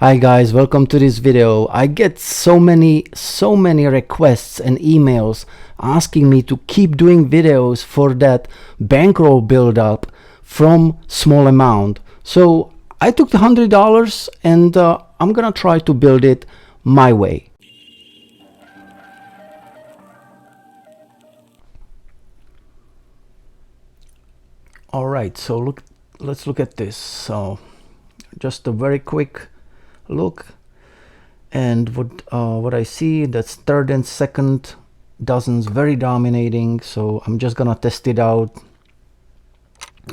Hi guys, welcome to this video. I get so many requests and emails asking me to keep doing videos for that bankroll build up from small amount. So I took the $100 and I'm gonna try to build it my way. All right, so let's look at this. So just a very quick look, and what I see, that's third and second dozens very dominating. So I'm just gonna test it out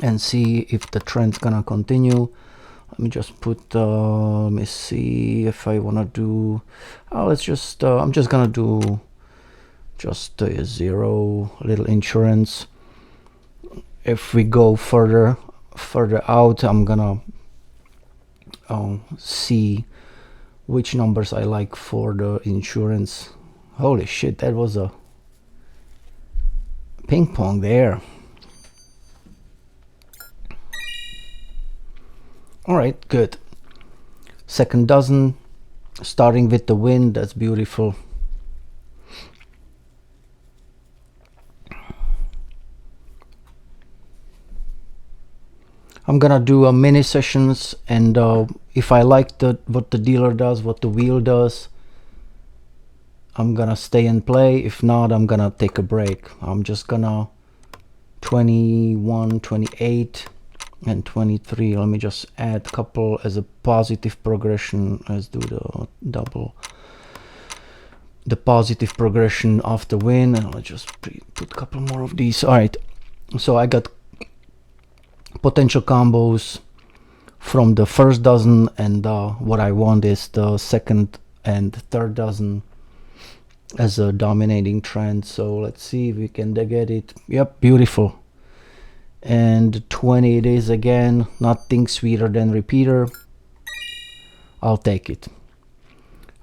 and see if the trend's gonna continue. Let me just put let me see if I want to do let's just I'm just gonna do just a zero little insurance. If we go further out, I'm gonna see which numbers I like for the insurance. Holy shit, that was a ping pong there. All right, good. Second dozen, starting with the win. That's beautiful. I'm gonna do a mini sessions, and if I like what the dealer does, what the wheel does, I'm gonna stay and play. If not, I'm gonna take a break. I'm just gonna 21, 28 and 23. Let me just add a couple as a positive progression. Let's do the double, the positive progression of the win, and let's just put a couple more of these. All right, so I got potential combos from the first dozen, and what I want is the second and third dozen as a dominating trend. So let's see if we can get it. Yep, beautiful. And 20 it is again. Nothing sweeter than repeater. I'll take it.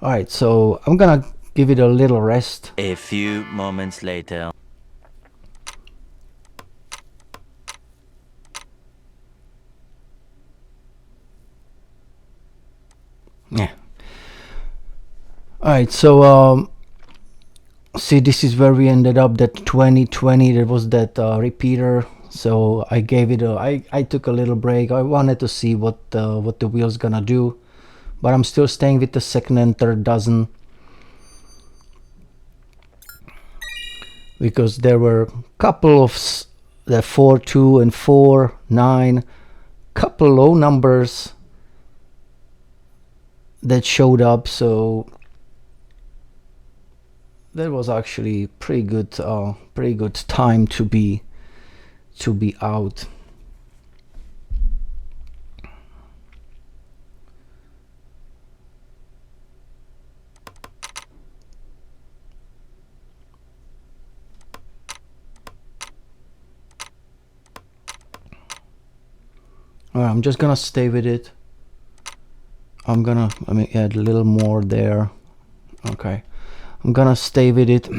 All right, so I'm gonna give it a little rest. A few moments later. Yeah. All right, so see, this is where we ended up. That 2020, there was that repeater. So I gave it I took a little break. I wanted to see what the wheel's gonna do, but I'm still staying with the second and third dozen because there were a couple of the 4, 2 and 4, 9, couple low numbers that showed up. So that was actually pretty good time to be out. All right, I'm just gonna stay with it. Let me add a little more there. Okay, I'm gonna stay with it.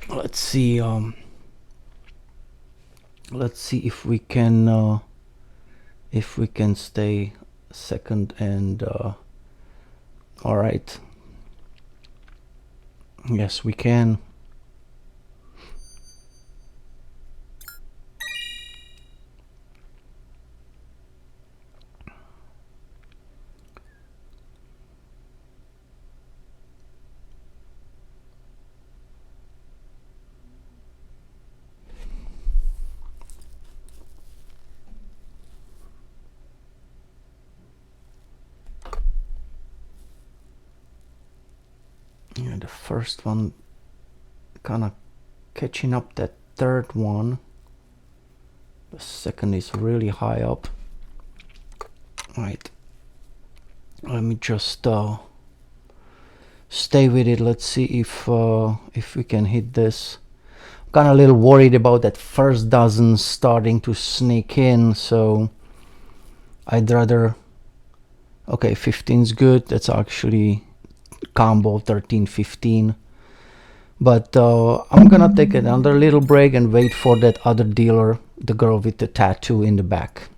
Let's see if we can stay second and all right, yes we can. Yeah, the first one kind of catching up that third one. The second is really high up. All right, let me just stay with it. Let's see if we can hit this. I'm kind of a little worried about that first dozen starting to sneak in, so I'd rather. Okay, 15's good. That's actually combo 13, 15. But I'm gonna take another little break and wait for that other dealer, the girl with the tattoo in the back.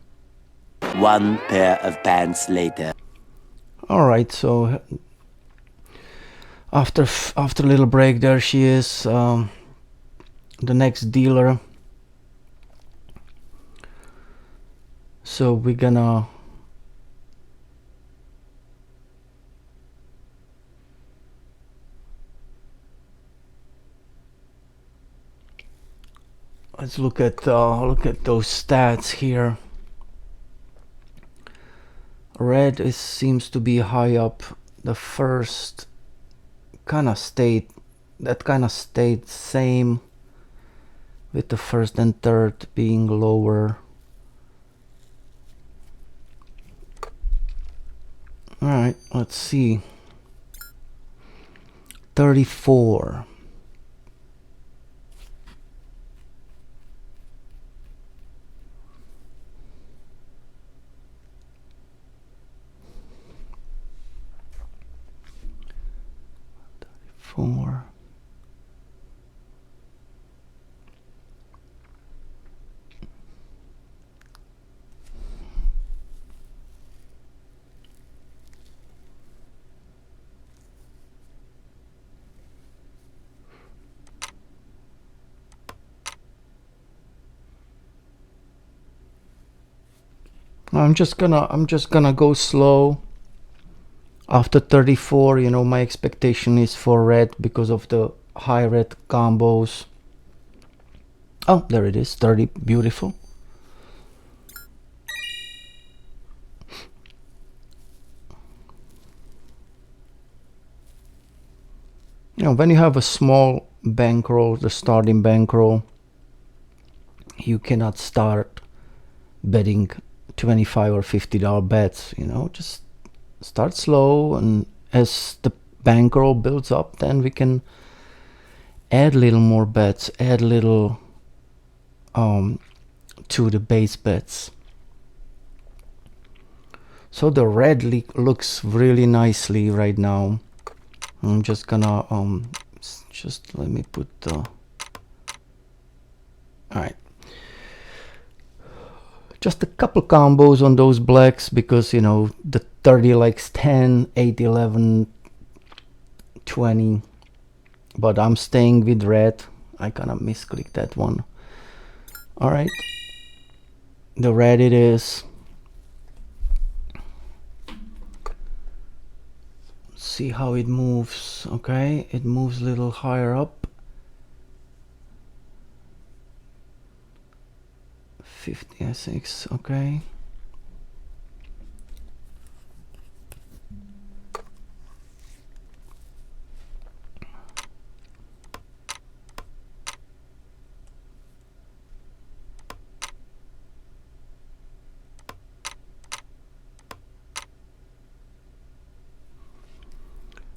One pair of pants later. All right, so after a little break, there she is, the next dealer. So we're gonna let's look at those stats here. Red seems to be high up. The first kind of stayed same, with the first and third being lower. All right, let's see. 34. Four. I'm just gonna go slow. After 34, you know, my expectation is for red because of the high red combos. Oh, there it is, 30, beautiful. You know, when you have a small bankroll, the starting bankroll, you cannot start betting $25 or $50 bets, you know, just start slow, and as the bankroll builds up, then we can add little more bets, add little to the base bets. So the red looks really nicely right now. I'm just gonna just let me put the, all right, just a couple combos on those blacks, because you know the 30 likes 10, 8, 11, 20, but I'm staying with red. I kind of misclicked that one. All right, the red it is. See how it moves. Okay, it moves a little higher up. 56. Okay.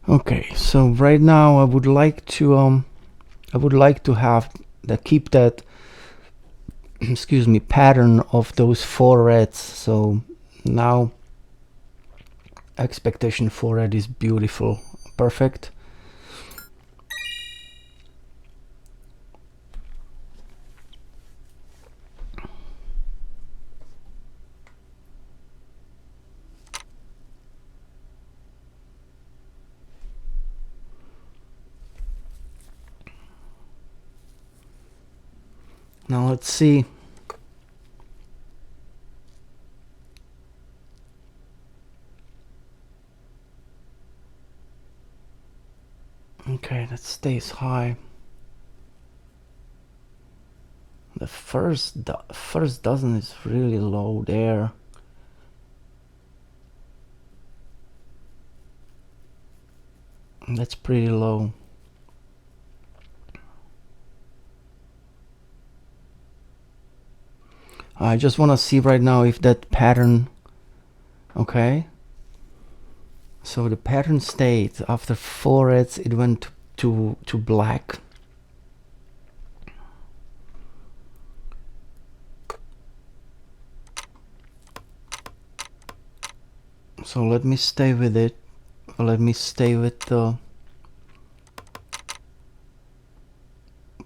Okay, so right now I would like to have keep that excuse me, pattern of those 4 reds. So now expectation for red is beautiful, perfect. Now let's see. Okay, that stays high. The first dozen is really low there. That's pretty low. I just want to see right now if that pattern, okay, so the pattern stayed. After 4 reds it went to black. So let me stay with it. Let me stay with the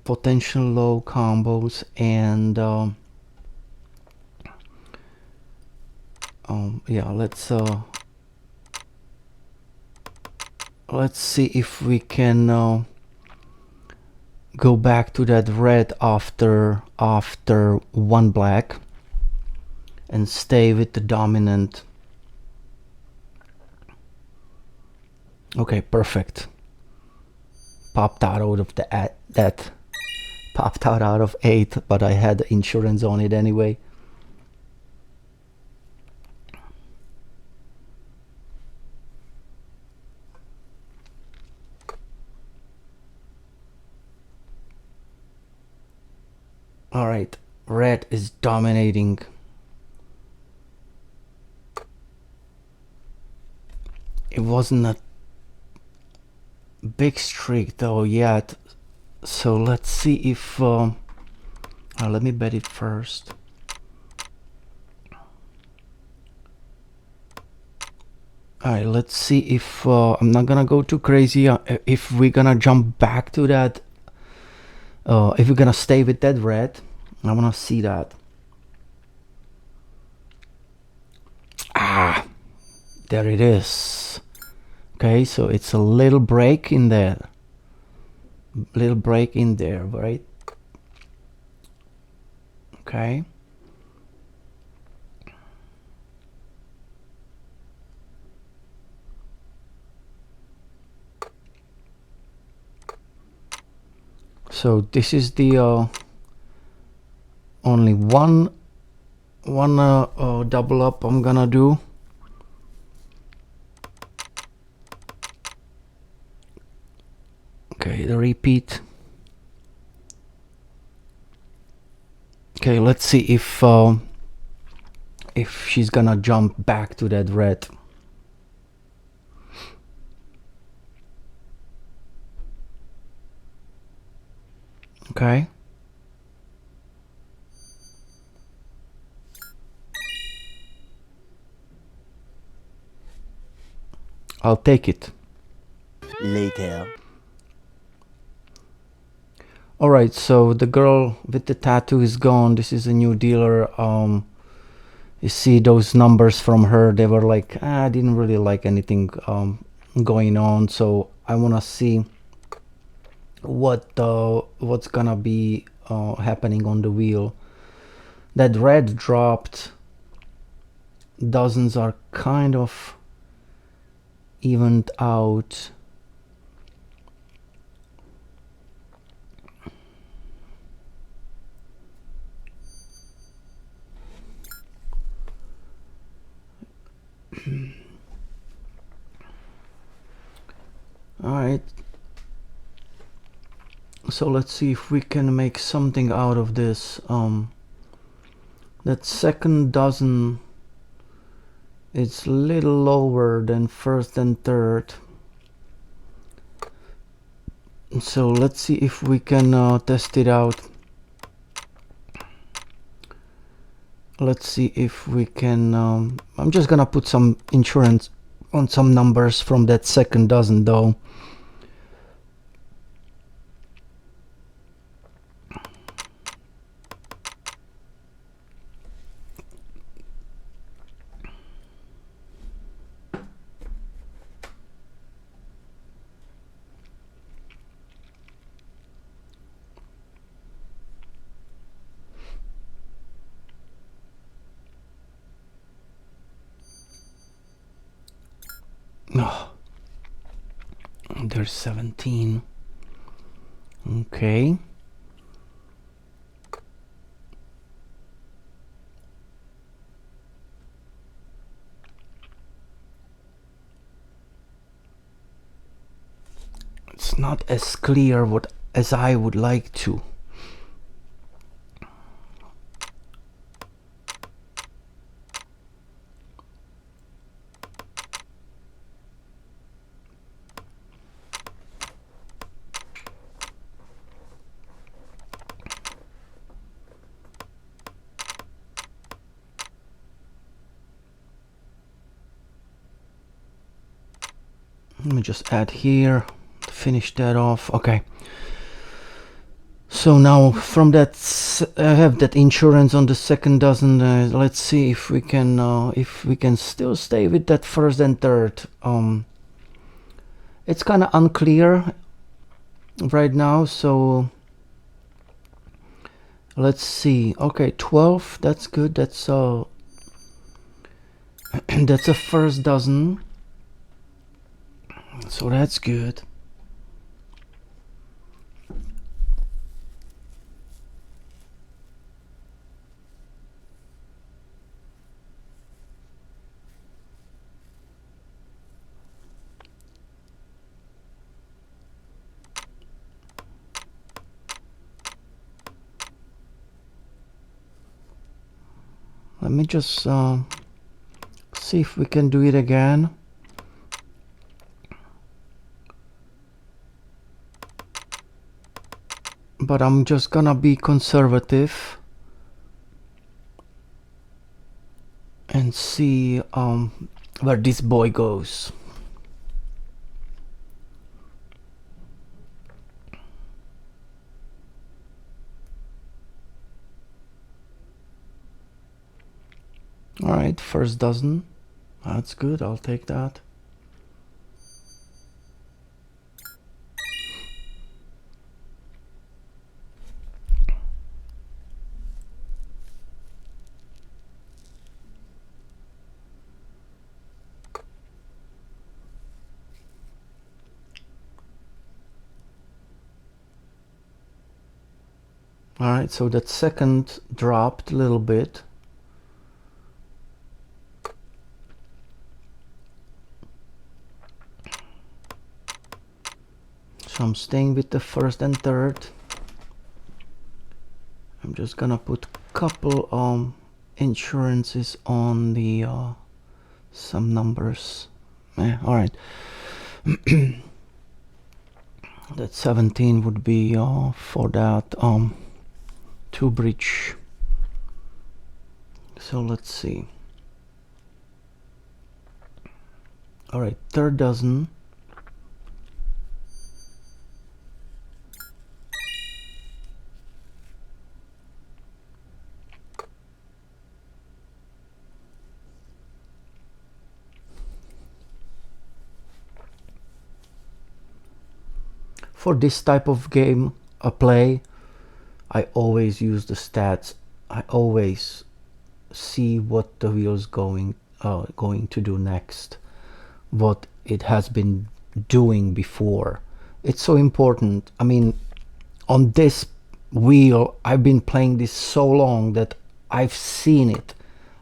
potential low combos, and yeah, let's see if we can go back to that red after one black and stay with the dominant. Okay, perfect. Popped out of that popped out of 8, but I had insurance on it anyway. All right, red is dominating. It wasn't a big streak though yet, so let's see if let me bet it first. Alright, let's see if I'm not gonna go too crazy, if we're gonna jump back to that, if we're gonna stay with that red. I wanna see that. Ah, there it is. Okay, so it's a little break in there. Little break in there, right? Okay. So this is the only one double up I'm gonna do. Okay, the repeat. Okay, let's see if she's gonna jump back to that red. Okay. I'll take it. Later. Alright, so the girl with the tattoo is gone. This is a new dealer. You see those numbers from her, they were like, I didn't really like anything going on, so I wanna see what's gonna be happening on the wheel. That red dropped. Dozens are kind of evened out. All right, so let's see if we can make something out of this. That second dozen, it's a little lower than first and third, so let's see if we can test it out. Let's see if we can I'm just gonna put some insurance on some numbers from that second dozen though. Oh, there's 17. Okay. It's not as clear as I would like to. Let me just add here to finish that off. Okay. So now from that I have that insurance on the second dozen. Let's see if we can still stay with that first and third. It's kind of unclear right now, so let's see. Okay, 12, that's good. That's that's a first dozen, so that's good. Let me just see if we can do it again. But I'm just gonna be conservative and see where this boy goes. All right, first dozen. That's good. I'll take that. All right, so that second dropped a little bit. So I'm staying with the first and third. I'm just gonna put a couple insurances on the some numbers. All right. That 17 would be for that 2 bridge. So let's see. All right, third dozen. For this type of game, a play, I always use the stats. I always see what the wheel's going to do next, what it has been doing before. It's so important. I mean, on this wheel, I've been playing this so long that I've seen it.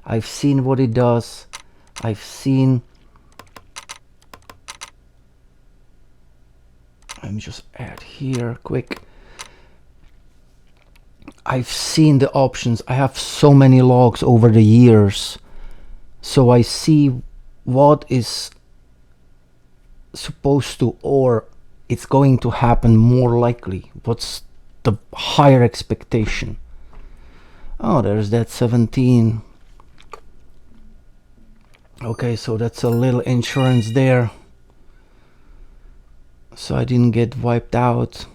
I've seen what it does. I've seen. Let me just add here quick. I've seen the options. I have so many logs over the years, so I see what is supposed to, or it's going to happen more likely. What's the higher expectation? Oh, there's that 17. Okay, so that's a little insurance there, so I didn't get wiped out.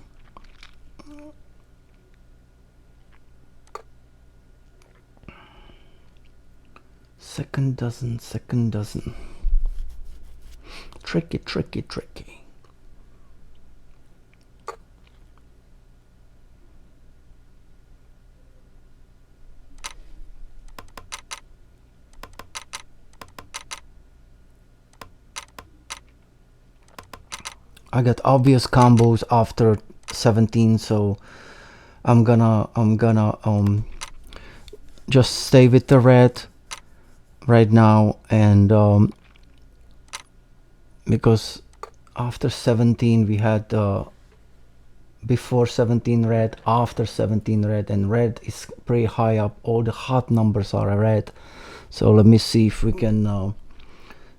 Second dozen, second dozen. Tricky, tricky, tricky. I got obvious combos after 17, so I'm gonna just stay with the red right now, and because after 17 we had before 17 red, after 17 red, and red is pretty high up. All the hot numbers are red, so let me see if we can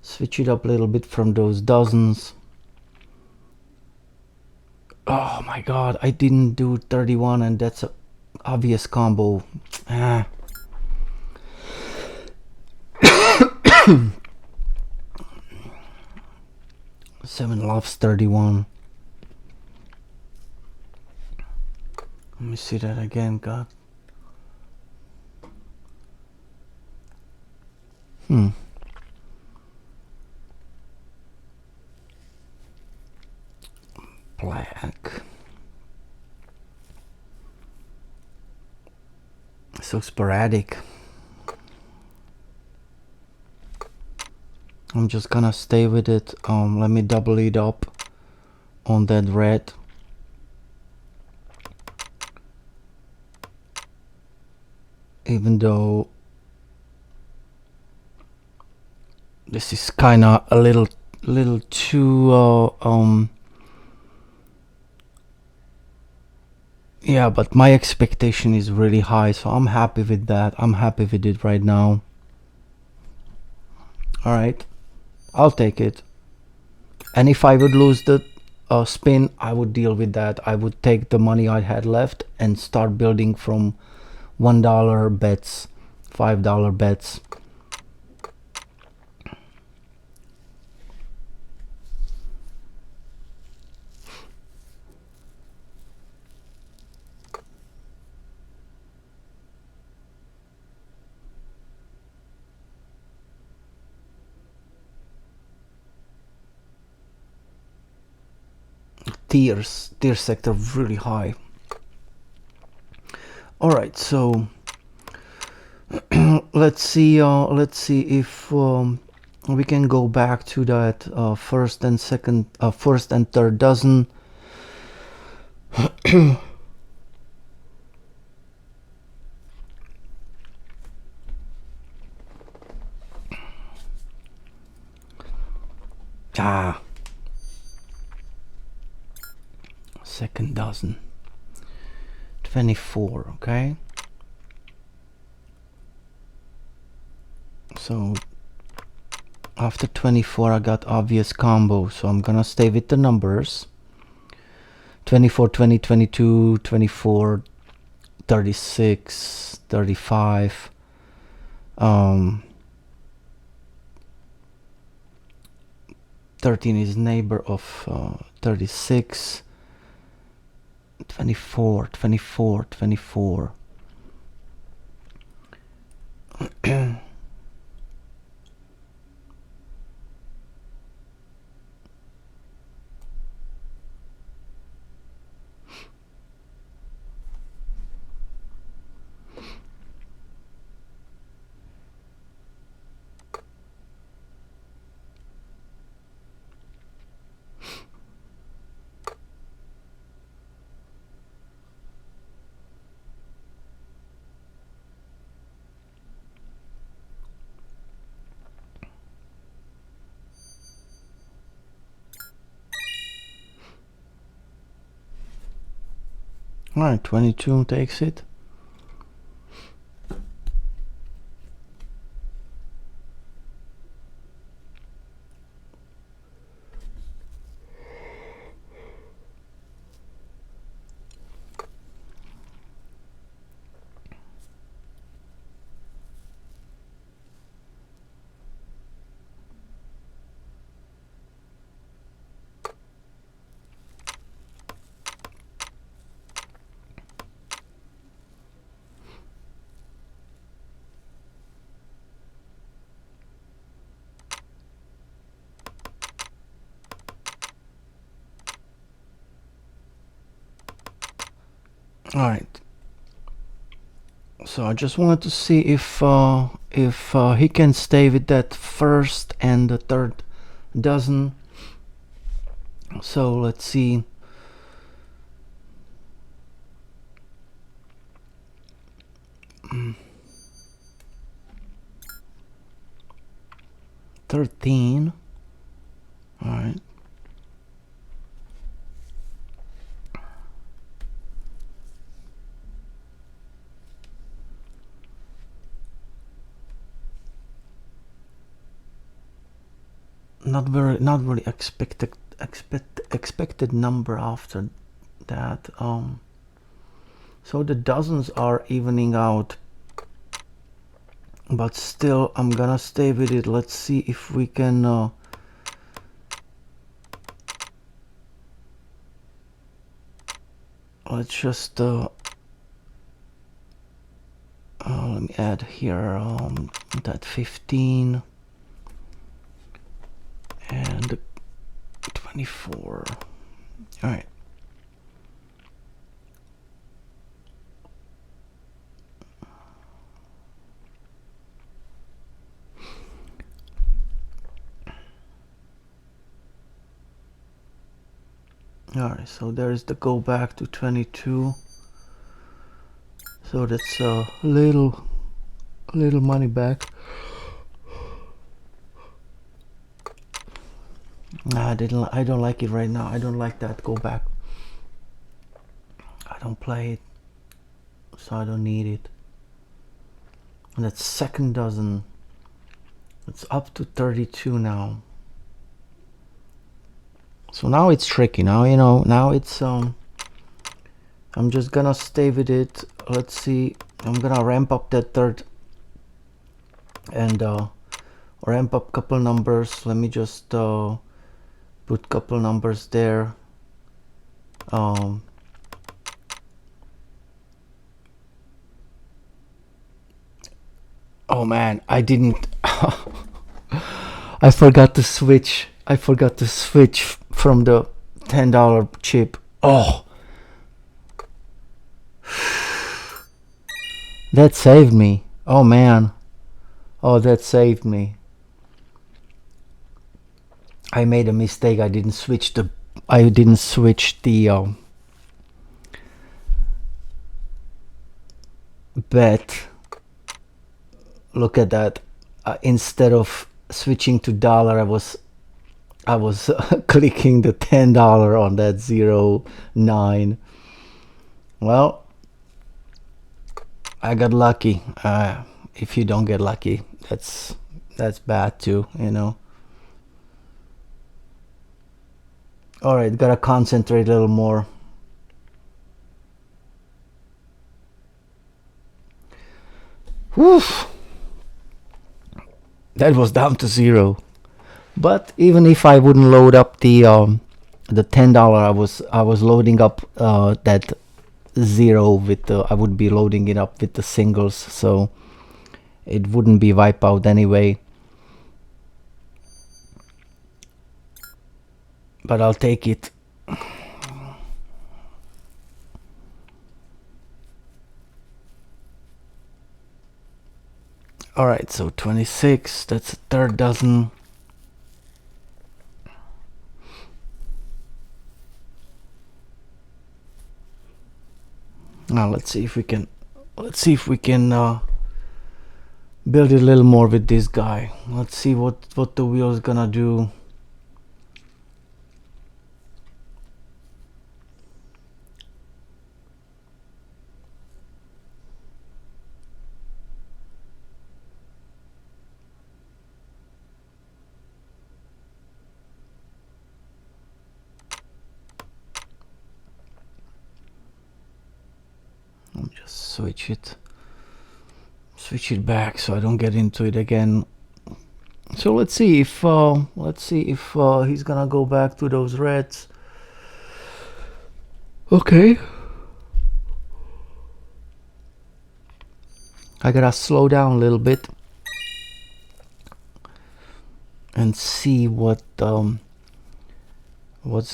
switch it up a little bit from those dozens. Oh my god, I didn't do 31, and that's a obvious combo. Ah. 7 loves 31. Let me see that again, God. Black. So sporadic. I'm just gonna stay with it. Let me double it up on that red. Even though this is kind of a little too yeah, but my expectation is really high, so I'm happy with that. I'm happy with it right now. All right, I'll take it. And if I would lose the spin, I would deal with that. I would take the money I had left and start building from $1 bets, $5 bets. Tier sector really high. All right, so let's see if we can go back to that first and third dozen. Second dozen. 24, okay. So after 24 I got obvious combo, so I'm gonna stay with the numbers. 24, 20, 22, 24, 36, 35. 13 is neighbor of 36. 24, 24, 24. All right, 22 takes it. All right. So I just wanted to see if he can stay with that first and the third dozen. So let's see. Mm. 13. All right. Not really expected number after that. So the dozens are evening out, but still I'm gonna stay with it. Let's see if we can let's just Let me add here that 15 and 24. All right. All right, so there's the go back to 22. So that's a little money back. I don't like it right now. I don't like that go back. I don't play it, so I don't need it. And that second dozen, it's up to 32 now. So now it's tricky. Now, you know, now it's I'm just gonna stay with it. Let's see. I'm gonna ramp up that third and ramp up couple numbers. Let me just put couple numbers there. Oh man, I didn't. I forgot to switch. I forgot to switch from the $10 chip. Oh, that saved me. Oh man. Oh, that saved me. I made a mistake. I didn't switch the bet. Look at that. Instead of switching to dollar, I was clicking the $10 on that 09. Well, I got lucky. If you don't get lucky, that's bad too, you know. All right, gotta concentrate a little more. Whew. That was down to 0. But even if I wouldn't load up the $10, I was loading up that 0 with the, I would be loading it up with the singles, so it wouldn't be wipe out anyway. But I'll take it. All right, so 26, that's a third dozen. Now let's see if we can build it a little more with this guy. Let's see what the wheel is gonna do. Just switch it back so I don't get into it again. So let's see if he's gonna go back to those reds. Okay, I gotta slow down a little bit and see what's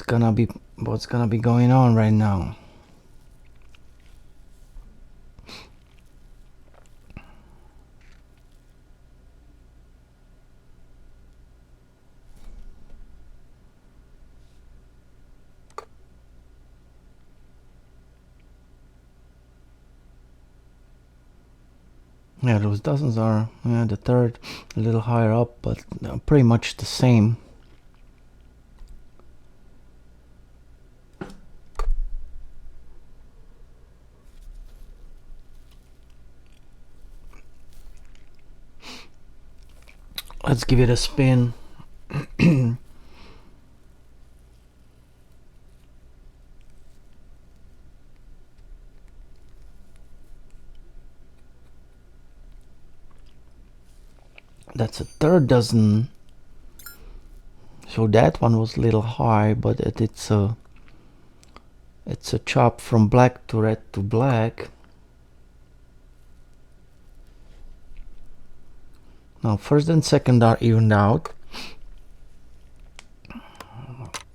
gonna be going on right now. Yeah, those dozens are, yeah, the third a little higher up, but pretty much the same. Let's give it a spin. That's a third dozen. So that one was a little high, but it's a chop from black to red to black. Now first and second are evened out.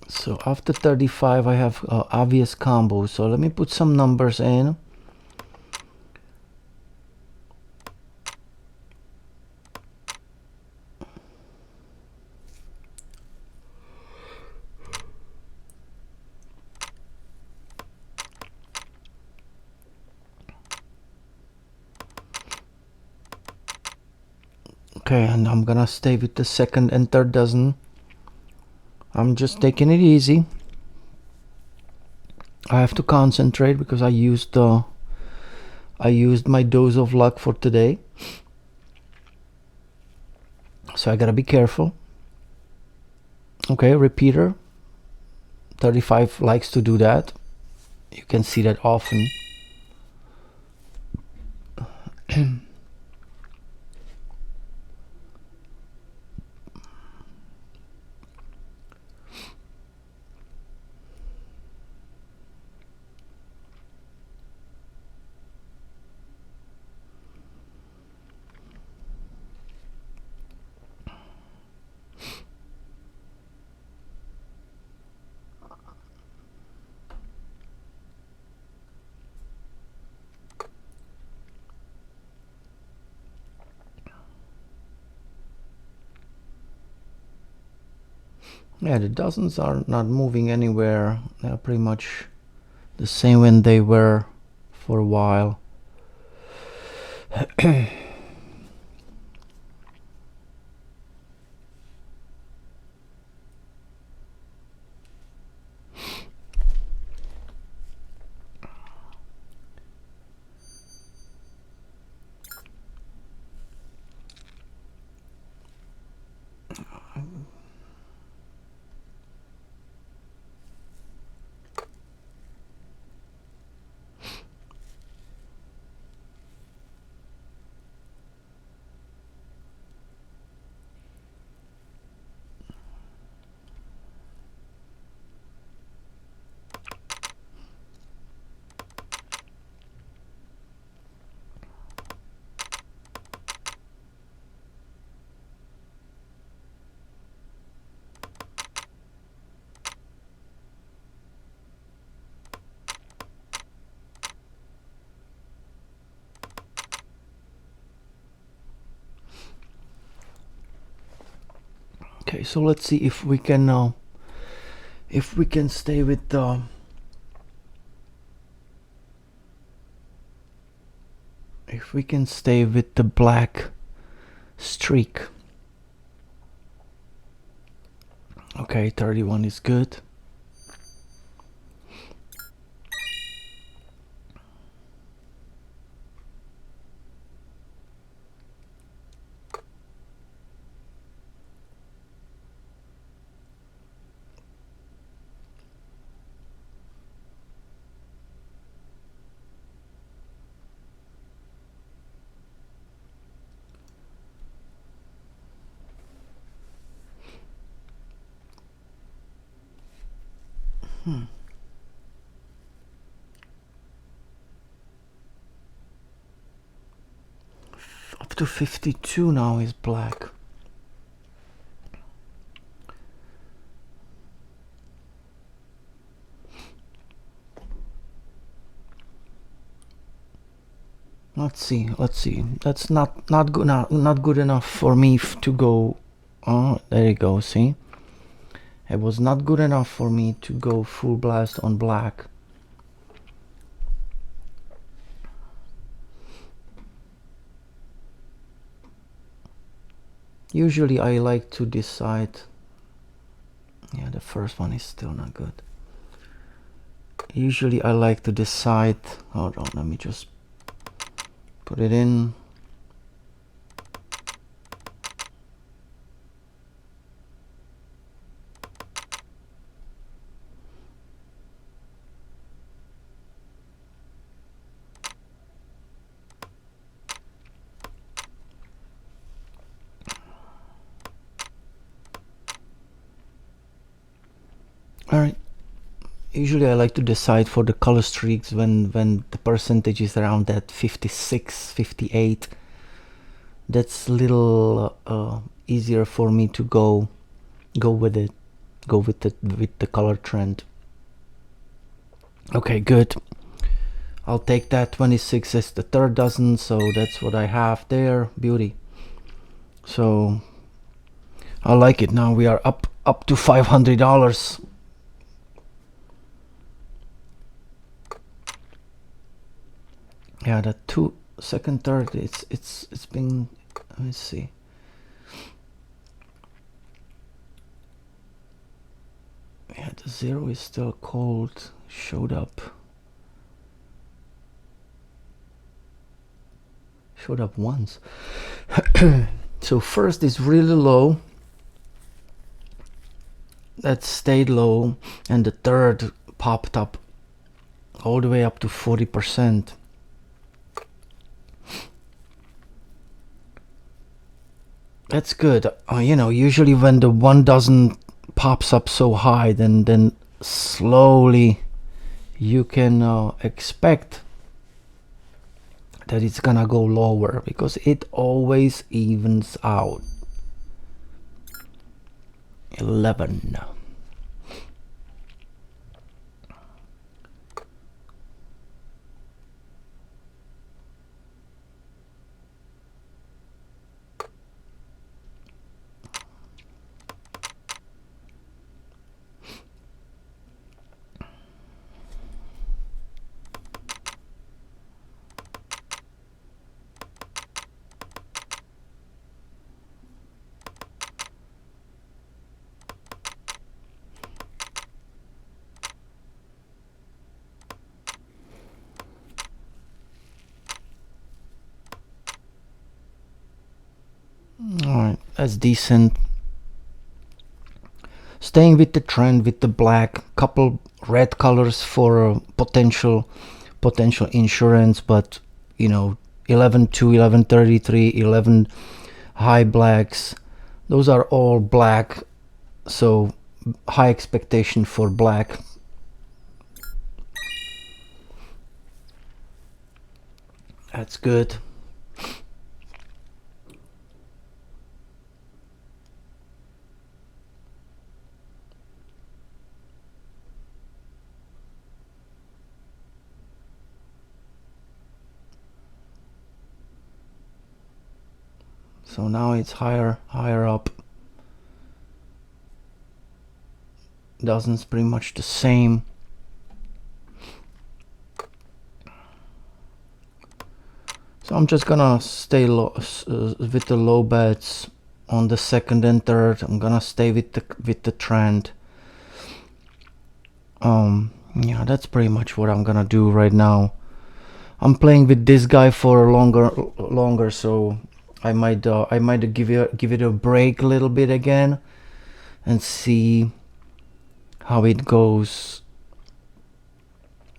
So after 35 I have obvious combos. So let me put some numbers in. Okay, and I'm gonna stay with the second and third dozen. I'm just taking it easy. I have to concentrate because I used my dose of luck for today. So I gotta be careful. Okay, repeater. 35 likes to do that. You can see that often. Yeah, the dozens are not moving anywhere. They're pretty much the same when they were for a while. Okay, so let's see if we can stay with the black streak. Okay, 31 is good. Up to 52 now is black. Let's see. That's not good enough for me to go. Oh, there you go. See, it was not good enough for me to go full blast on black. Usually I like to decide. Yeah, the first one is still not good. Usually I like to decide. Hold on, let me just put it in. All right. Usually I like to decide for the color streaks when the percentage is around that 56, 58. that's a little easier for me to go with it, go with the color trend. Okay, good. I'll take that. 26 is the third dozen, so that's what I have there. Beauty. So I like it. Now we are up to $500. Yeah, the second, third, it's been, let me see. Yeah, the zero is still cold. Showed up once. So first is really low, that stayed low, and the third popped up all the way up to 40%. That's good. You know, usually when the one dozen pops up so high, then slowly you can expect that it's gonna go lower, because it always evens out. 11. Alright, that's decent. Staying with the trend, with the black, couple red colors for potential insurance, but you know, 11 2, 11 33, 11 high blacks, those are all black, so high expectation for black. That's good. So now it's higher up. Dozens pretty much the same. So I'm just gonna stay low with the low bets on the second and third. I'm gonna stay with the trend. Yeah, that's pretty much what I'm gonna do right now. I'm playing with this guy for longer, so I might give it a break a little bit again and see how it goes.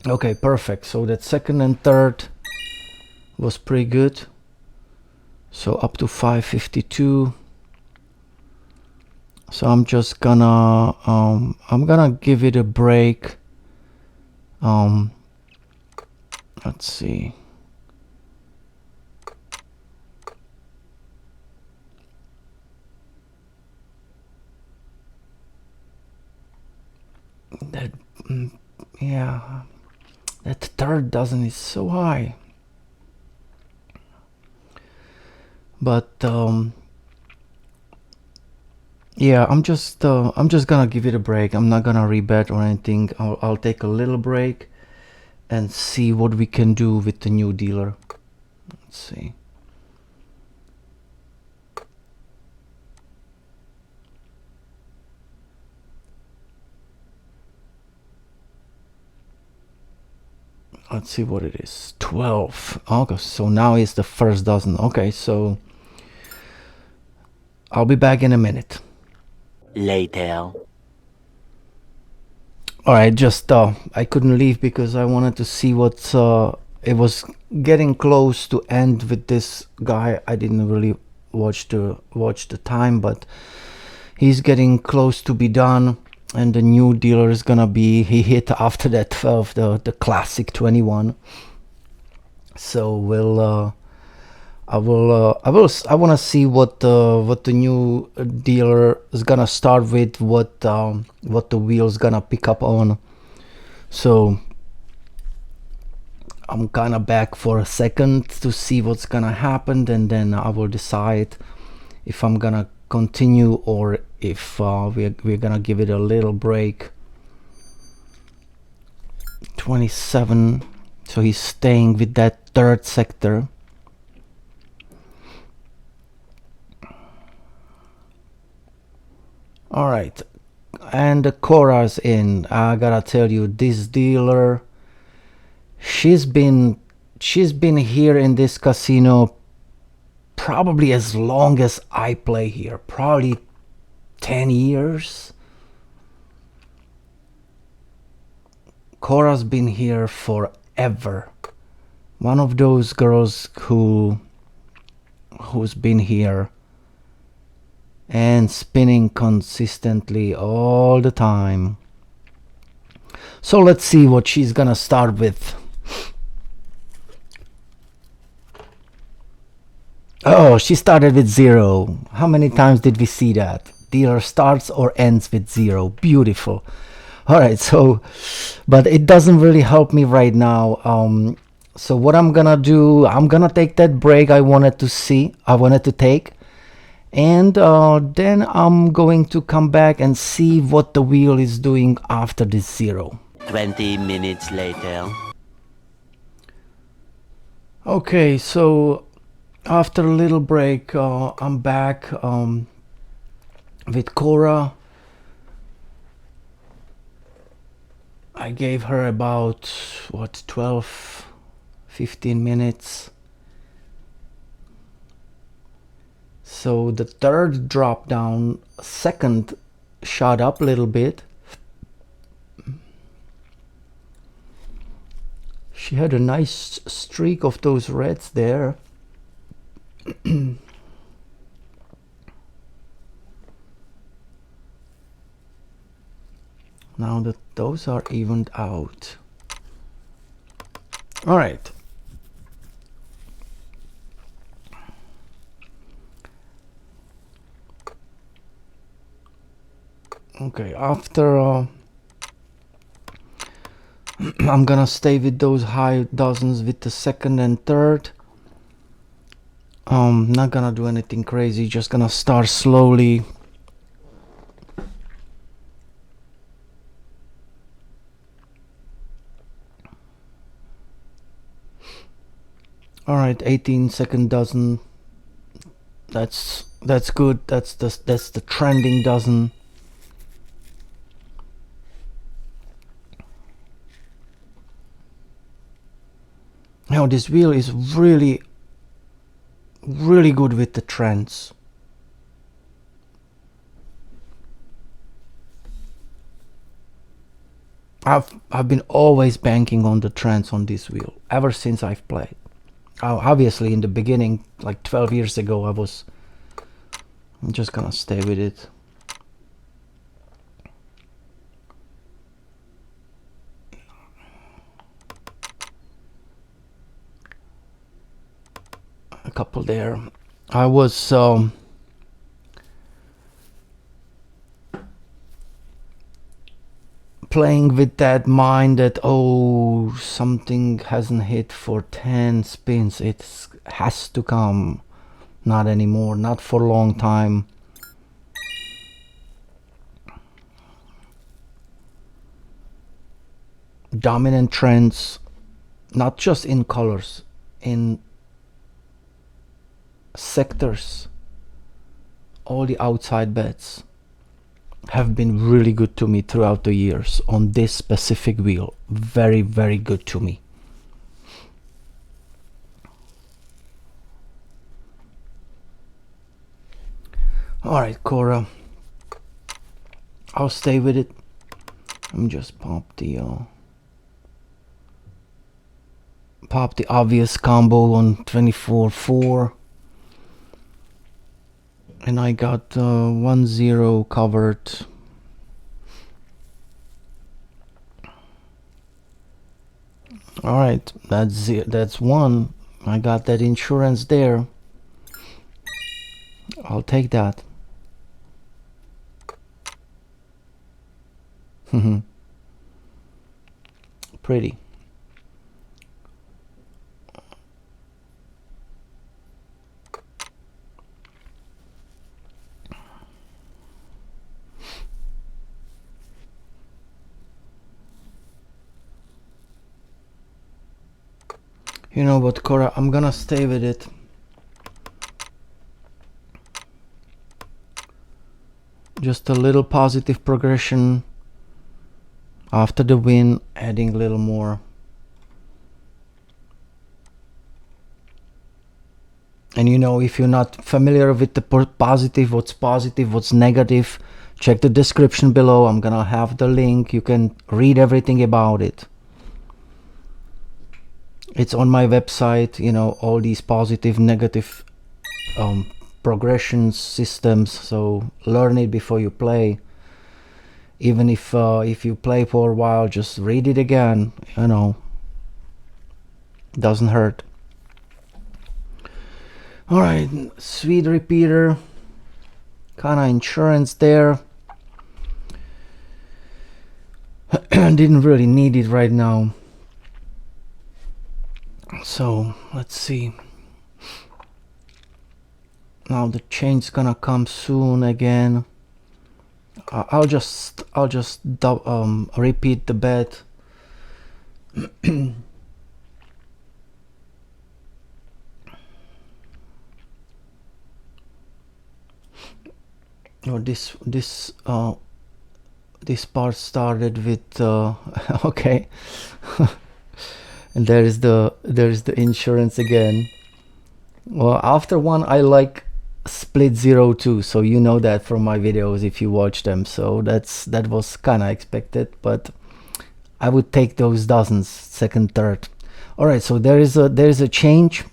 Okay, perfect. So that second and third was pretty good. So up to 552. So I'm just gonna I'm gonna give it a break. Let's see. That yeah, that third dozen is so high. But yeah, I'm just gonna give it a break. I'm not gonna rebet or anything. I'll take a little break and see what we can do with the new dealer. Let's see. Let's see what it is. 12 August. So now is the first dozen. Okay, so I'll be back in a minute. Later. Alright, just I couldn't leave because I wanted to see what it was getting close to end with this guy. I didn't really watch the time, but he's getting close to be done, and the new dealer is gonna be, he hit after that 12 the classic 21. So I want to see what the new dealer is gonna start with, what the wheel's gonna pick up on. So I'm kind of back for a second to see what's gonna happen, and then I will decide if I'm gonna continue or if we're gonna give it a little break. 27, so he's staying with that third sector. All right, and the Cora's in. I gotta tell you, this dealer, she's been here in this casino probably as long as I play here, probably 10 years. Cora's been here forever. One of those girls who's been here and spinning consistently all the time. So let's see what she's gonna start with. Oh, she started with 0. How many times did we see that? Dealer starts or ends with 0. Beautiful. All right, so, but it doesn't really help me right now. So what I'm gonna do, I'm gonna take that break I wanted to take, and then I'm going to come back and see what the wheel is doing after this 0. 20 minutes later. Okay, so after a little break, I'm back with Cora. I gave her about, what, 12, 15 minutes. So the third dropped down, second shot up a little bit. She had a nice streak of those reds there. Now that those are evened out. All right. Okay, after I'm gonna stay with those high dozens with the second and third. Not gonna do anything crazy, just gonna start slowly. All right, 18-second dozen. That's good. That's the trending dozen. Now this wheel is really good with the trends. I've been always banking on the trends on this wheel ever since I've played. Obviously in the beginning, like 12 years ago, I'm just gonna stay with it. A couple there. I was playing with that mind that, oh, something hasn't hit for 10 spins, it has to come. Not anymore, not for a long time. Dominant trends, not just in colors, in sectors. All the outside bets have been really good to me throughout the years on this specific wheel. Very, very good to me. All right, Cora, I'll stay with it. Let me just pop the obvious combo on 24-4. And I got 1-0 covered. All right, that's one. I got that insurance there. I'll take that. Pretty. You know what, Cora, I'm gonna stay with it. Just a little positive progression after the win, adding a little more. And you know, if you're not familiar with the positive, what's negative, check the description below. I'm gonna have the link. You can read everything about it. It's on my website, you know, all these positive, negative progression systems. So learn it before you play. Even if you play for a while, just read it again, you know, doesn't hurt. All right, sweet repeater, kind of insurance there. Didn't really need it right now. So let's see. Now the change's gonna come soon again. I'll just repeat the bet. Oh, this part started with okay. And there is the insurance again. Well, after one I like split 0-2, so you know that from my videos if you watch them. So that was kind of expected, but I would take those dozens, second, third. All right, so there is a change.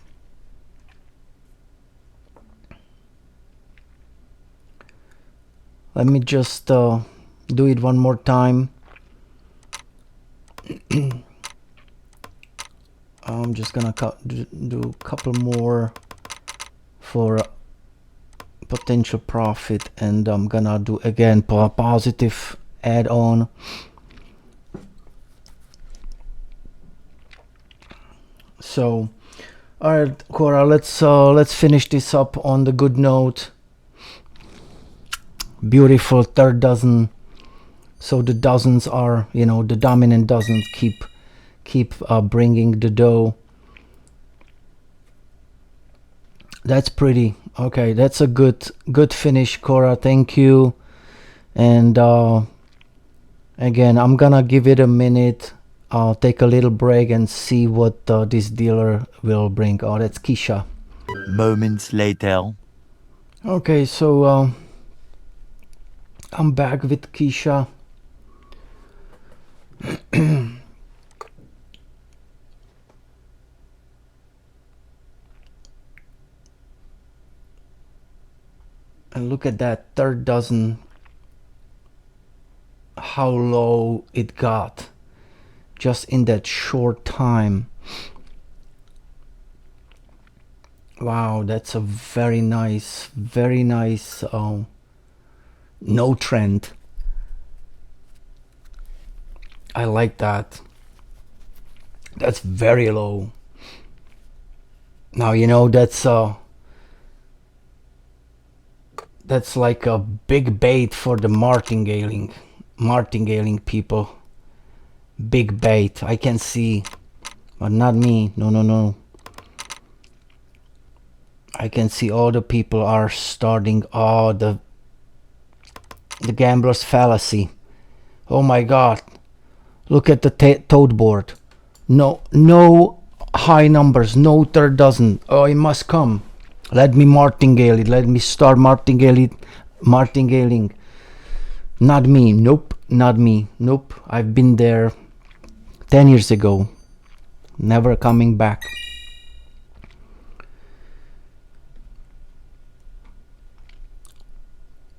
Let me just do it one more time. I'm just gonna do a couple more for potential profit, and I'm gonna do again positive add-on. So, all right, Cora, let's finish this up on the good note. Beautiful third dozen. So the dozens are, you know, the dominant dozens keep bringing the dough. That's pretty. Okay, that's a good finish, Cora. Thank you. And again, I'm gonna give it a minute. I'll take a little break and see what this dealer will bring. Oh, that's Keisha. Moments later. Okay, so I'm back with Keisha. And look at that third dozen, how low it got just in that short time. Wow, that's a very nice no trend. I like that. That's very low. Now, you know, that's like a big bait for the martingale people. Big bait, I can see, but not me. No. I can see all the people are starting. Oh, the gambler's fallacy. Oh my God, look at the toad board. No high numbers, no third dozen. Oh, it must come. Let me martingale it. Let me start martingaling. Not me. Nope. Not me. Nope. I've been there 10 years ago. Never coming back.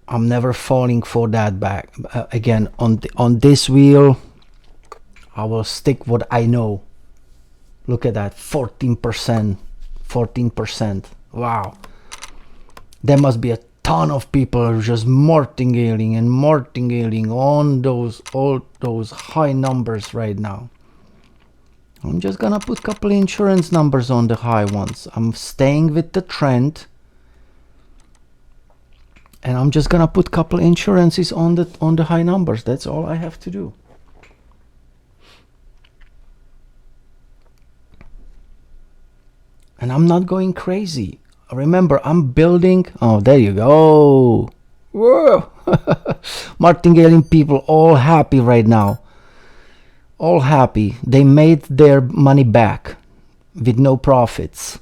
I'm never falling for that back again. On this wheel, I will stick what I know. Look at that, 14%. 14%. Wow. There must be a ton of people who are just martingaling and martingaling on all those high numbers right now. I'm just gonna put a couple insurance numbers on the high ones. I'm staying with the trend, and I'm just gonna put a couple insurances on the high numbers. That's all I have to do. And I'm not going crazy. Remember, I'm building. Oh, there you go. Whoa. Martingale people all happy right now. All happy. They made their money back with no profits.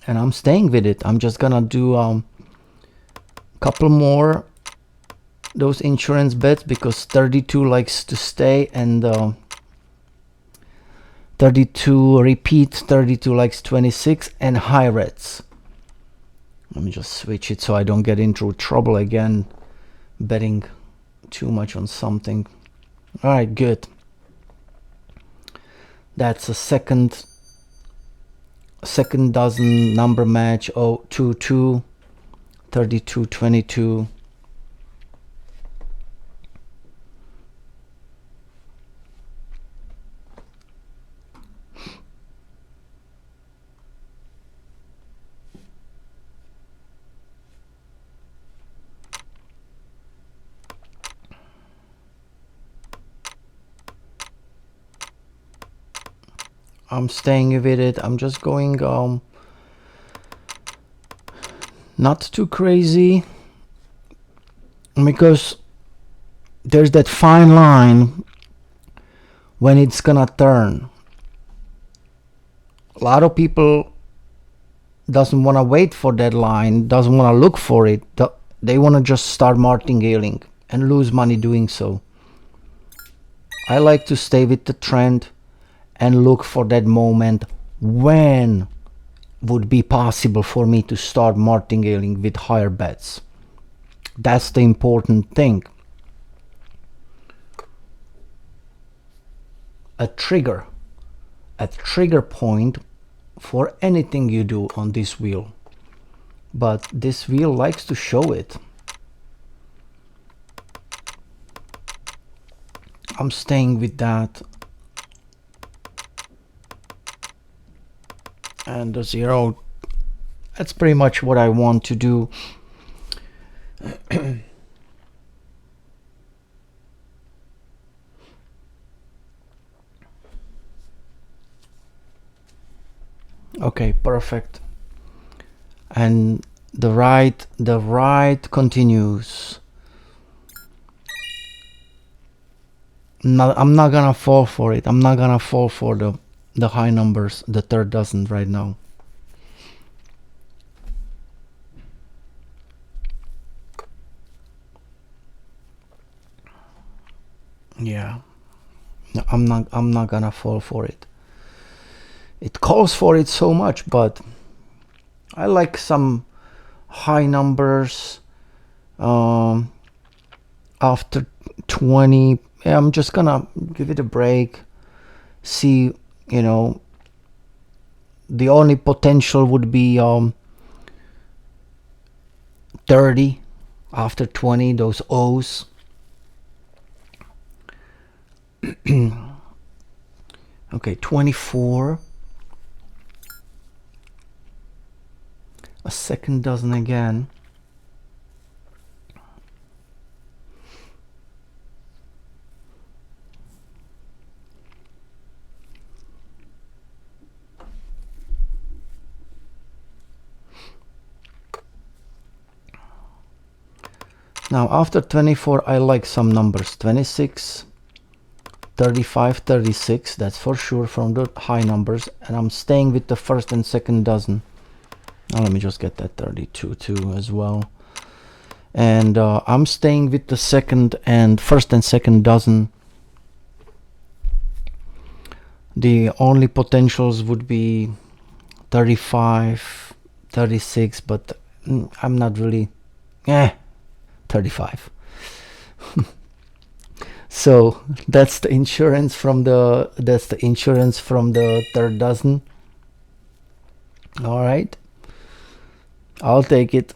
And I'm staying with it. I'm just gonna do a couple more those insurance bets because 32 likes to stay, and 32 repeat, 32 likes 26, and high reds. Let me just switch it so I don't get into trouble again betting too much on something. All right, good. That's a second dozen number match. 022, 32, 22. I'm staying with it. I'm just going not too crazy, because there's that fine line when it's gonna turn. A lot of people doesn't want to wait for that line, doesn't want to look for it. They want to just start martingaling and lose money doing so. I like to stay with the trend and look for that moment when would be possible for me to start martingaling with higher bets. That's the important thing. A trigger point for anything you do on this wheel, but this wheel likes to show it. I'm staying with that. And the 0, that's pretty much what I want to do. Okay, perfect. And the right continues. I'm not gonna fall for it. I'm not gonna fall for the high numbers. The third doesn't right now. Yeah, no, I'm not gonna fall for it. It calls for it so much, but I like some high numbers after 20. Yeah, I'm just gonna give it a break. See, you know, the only potential would be 30 after 20, those O's. Okay, 24. A second dozen again. Now after 24 I like some numbers. 26, 35, 36, that's for sure from the high numbers, and I'm staying with the first and second dozen. Now let me just get that 32 too as well. And I'm staying with the first and second dozen. The only potentials would be 35, 36, but I'm not really 35. So that's the insurance from the third dozen. All right, I'll take it.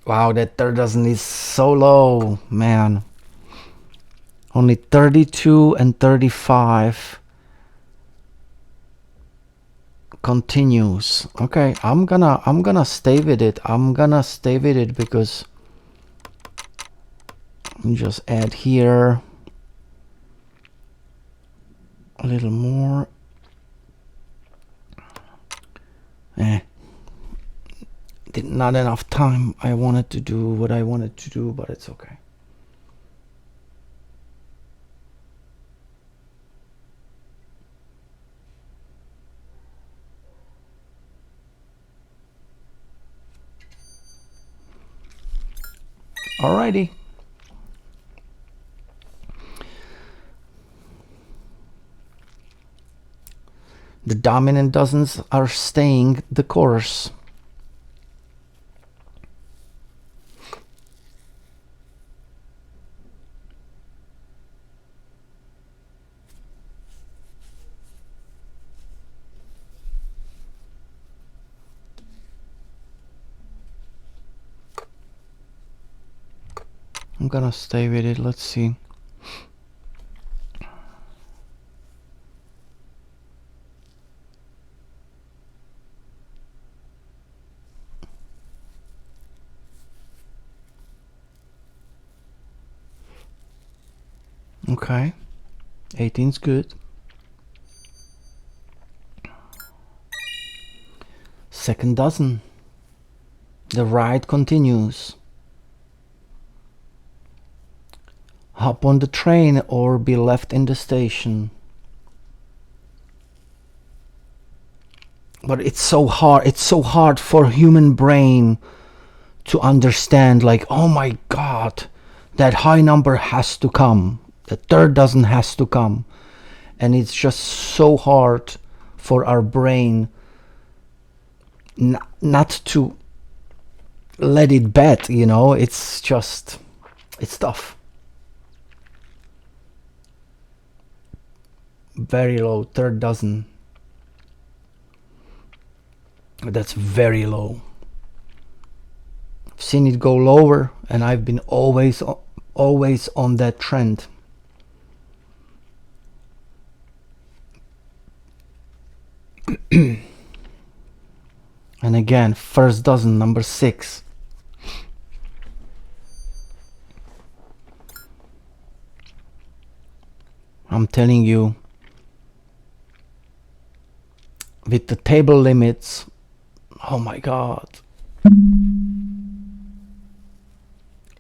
Wow, that third dozen is so low, man. Only 32 and 35 continues. Okay, I'm gonna stay with it. Because just add here a little more. Not enough time. I wanted to do what I wanted to do, but it's okay. Alrighty. The dominant dozens are staying the course. I'm gonna stay with it. Let's see. Okay, 18's good. Second dozen. The ride continues. Hop on the train or be left in the station. But it's so hard for human brain to understand, like, oh my god, that high number has to come, the third dozen has to come. And it's just so hard for our brain not to let it bet, you know. It's tough. Very low, third dozen. That's very low. I've seen it go lower, and I've been always on that trend. And again, first dozen, number 6. I'm telling you, with the table limits, oh my god.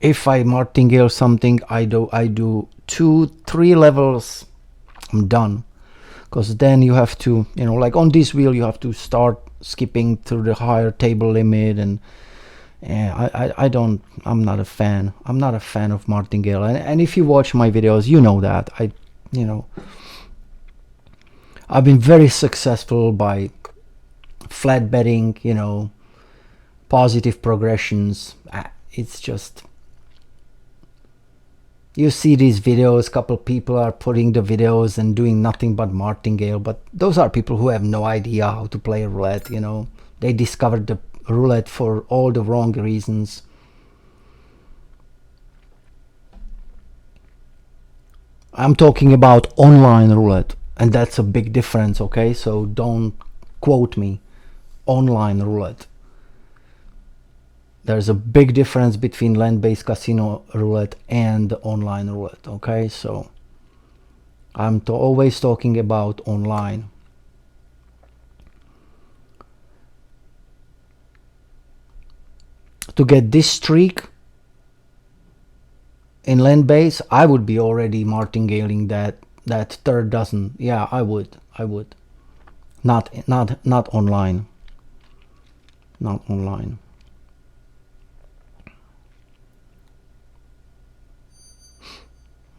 If I martingale something, I do 2-3 levels, I'm done. Because then you have to, you know, like on this wheel, you have to start skipping through the higher table limit, and I'm not a fan. I'm not a fan of martingale. And if you watch my videos, you know that I've been very successful by flat betting, you know, positive progressions. It's just, you see these videos, couple people are putting the videos and doing nothing but martingale, but those are people who have no idea how to play roulette, you know. They discovered the roulette for all the wrong reasons. I'm talking about online roulette, and that's a big difference, okay? So don't quote me. Online roulette. There's a big difference between land-based casino roulette and online roulette, okay? So I'm always talking about online. To get this streak in land-based, I would be already martingaling that third dozen. Yeah, I would. Not online. Not online.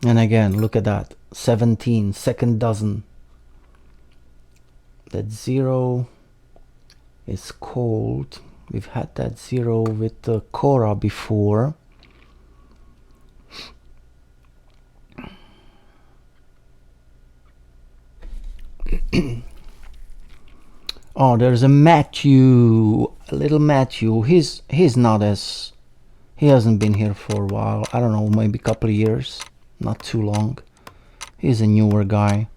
And again, look at that. 17, second dozen. That 0 is cold. We've had that 0 with the Cora before. Oh, there's a Matthew, a little Matthew. He's not as, he hasn't been here for a while. I don't know, maybe a couple of years, not too long. He's a newer guy.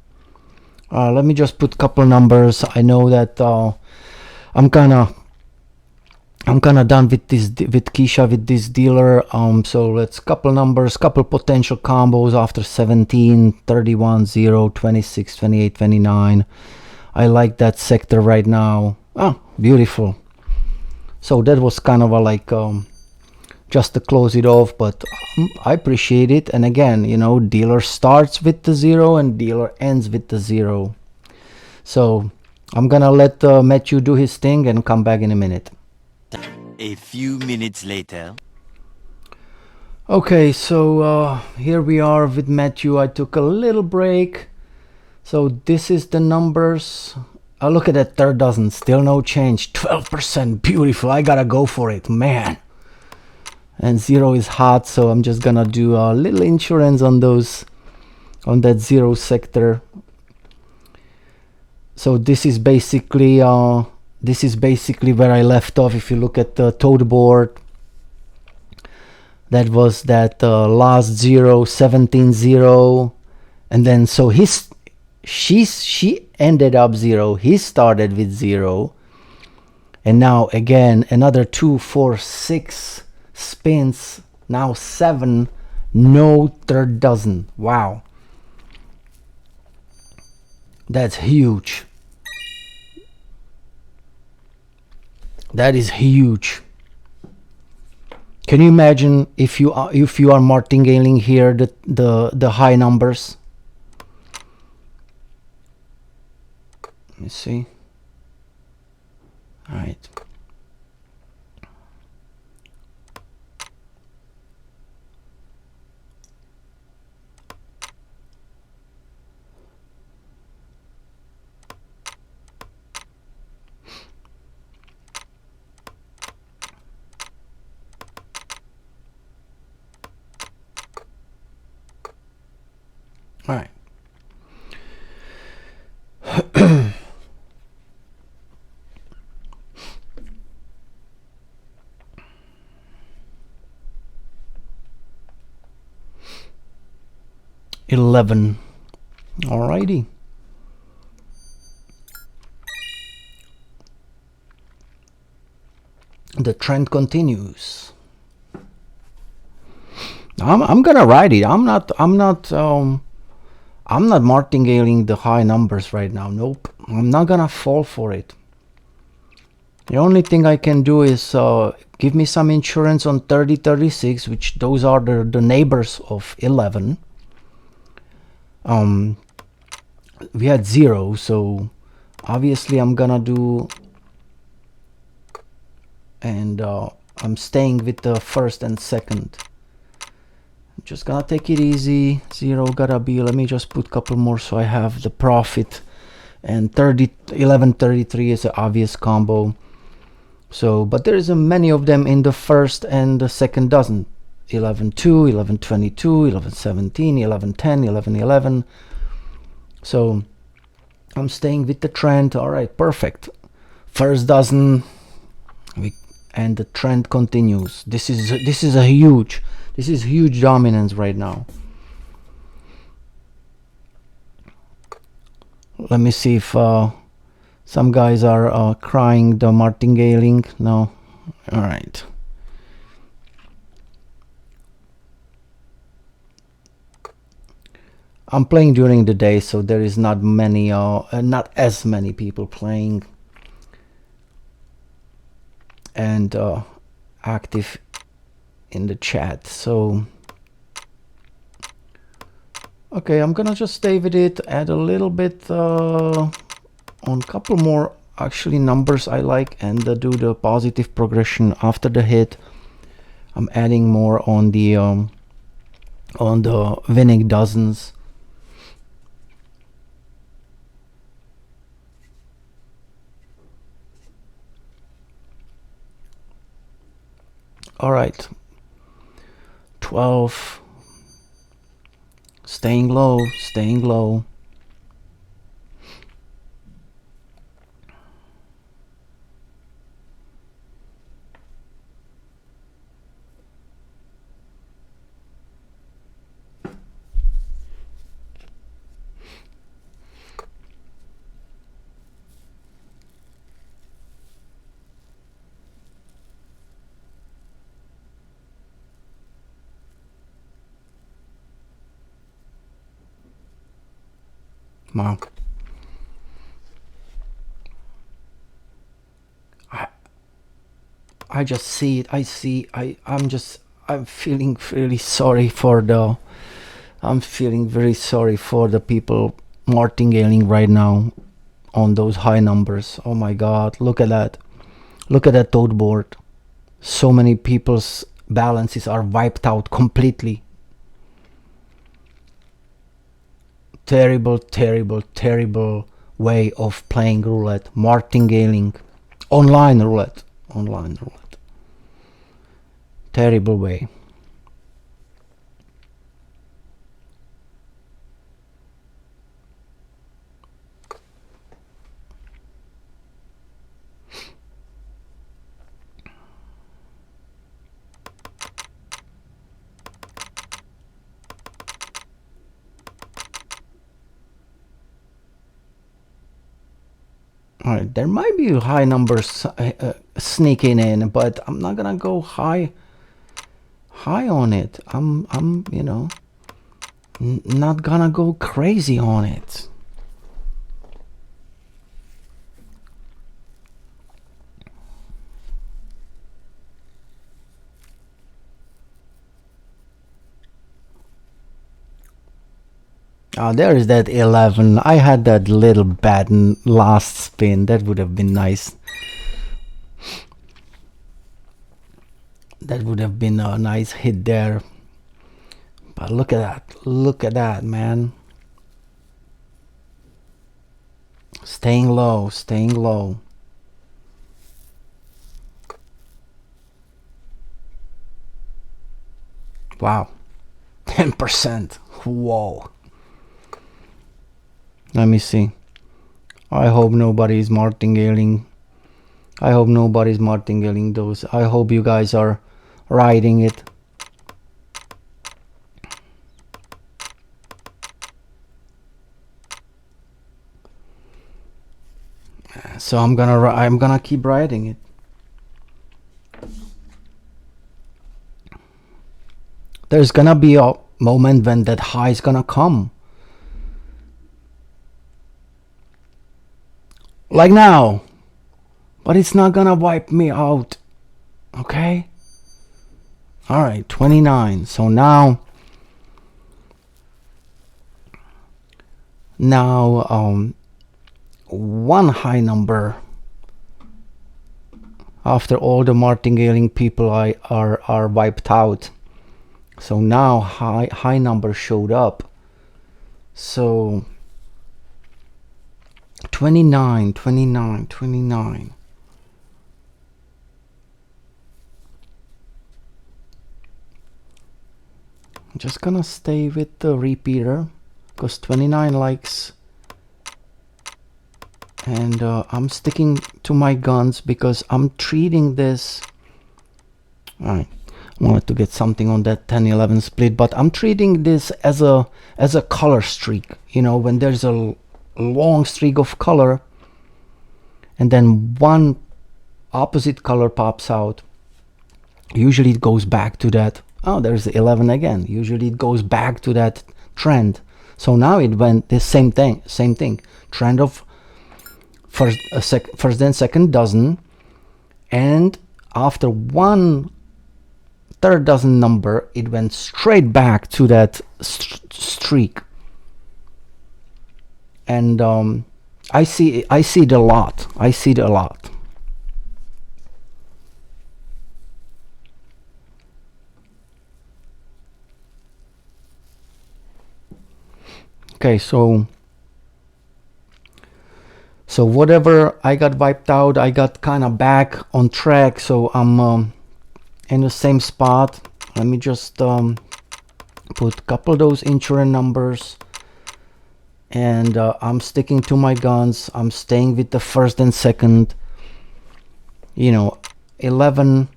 Let me just put a couple numbers. I know that I'm kind of done with this, with Keisha, with this dealer. So let's couple numbers, couple potential combos after 17, 31, 0, 26, 28, 29. I like that sector right now. Oh, beautiful. So that was kind of a like just to close it off, but I appreciate it. And again, you know, dealer starts with the 0 and dealer ends with the 0. So I'm gonna let Matthew do his thing and come back in a minute. A few minutes later. Okay, so here we are with Matthew. I took a little break. So this is the numbers. Look at that third dozen, still no change, 12%, beautiful. I gotta go for it, man. And 0 is hot, so I'm just gonna do a little insurance on those, on that 0 sector. So this is basically where I left off. If you look at the toad board, that was that last 0, 17, 0, and then so she ended up 0, he started with 0, and now again another 2, 4, 6 spins, now 7, no third dozen. Wow, that's huge. That is huge. Can you imagine if you are martingale here the high numbers? Let me see. All right. All right. $11. Alrighty. The trend continues. I'm gonna ride it. I'm not martingale the high numbers right now. Nope. I'm not gonna fall for it. The only thing I can do is give me some insurance on 30, 36, which those are the neighbors of 11. We had 0, so obviously I'm gonna do, and I'm staying with the first and second. I'm just gonna take it easy. 0 gotta be, let me just put a couple more so I have the profit. And 30, 11, 33 is an obvious combo. So, but there is many of them in the first and the second dozen. 11, 2, 11, 22, 11, 17, 11, 10, 11, 11. So I'm staying with the trend. All right, perfect. First dozen, and the trend continues. This is huge dominance right now. Let me see if some guys are crying the martingale. No. All right. I'm playing during the day, so there is not as many people playing and active in the chat. So okay, I'm gonna just stay with it, add a little bit on a couple more actually numbers I like, and do the positive progression after the hit. I'm adding more on the winning dozens. All right, 12, staying low, staying low. Wow. I just see it. I'm feeling really sorry for the, I'm feeling very sorry for the people martingaling right now on those high numbers. Oh my God, look at that. Look at that toad board. So many people's balances are wiped out completely. Terrible, terrible, terrible way of playing roulette. Martingaling. Online roulette. Online roulette. Terrible way. Alright, there might be high numbers sneaking in, but I'm not gonna go high on it. I'm you know, not gonna go crazy on it. Oh, there is that 11. I had that little bad last spin. That would have been nice. That would have been a nice hit there. But look at that. Look at that, man. Staying low, staying low. Wow. 10%. Whoa. Let me see. I hope nobody's martingaling. I hope nobody's martingaling those. I hope you guys are riding it. So I'm gonna keep riding it. There's gonna be a moment when that high is gonna come. Like now. But it's not gonna wipe me out. Okay? Alright, 29. So now one high number after all the martingaling people are wiped out. So now high number showed up. So 29. I'm just gonna stay with the repeater because 29 likes, and I'm sticking to my guns because I'm treating this. Alright, I wanted to get something on that 10-11 split, but I'm treating this as a color streak. You know, when there's a long streak of color and then one opposite color pops out, usually it goes back to that. Oh, there's 11 again. Usually it goes back to that trend. So now it went the same thing. Trend of first then second dozen, and after one third dozen number, it went straight back to that streak. And I see it a lot. Okay, so whatever I got wiped out, I got kind of back on track. So I'm in the same spot. Let me just put a couple of those insurance numbers, and I'm sticking to my guns. I'm staying with the first and second. You know, 11.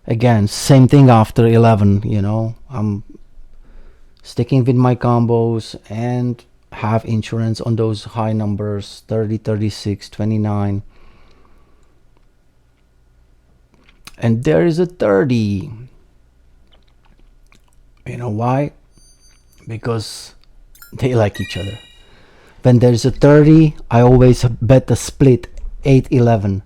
Again, same thing after 11. You know, I'm sticking with my combos and have insurance on those high numbers, 30, 36, 29. And there is a 30. You know why? Because they like each other. When there's a 30, I always bet the split 8-11.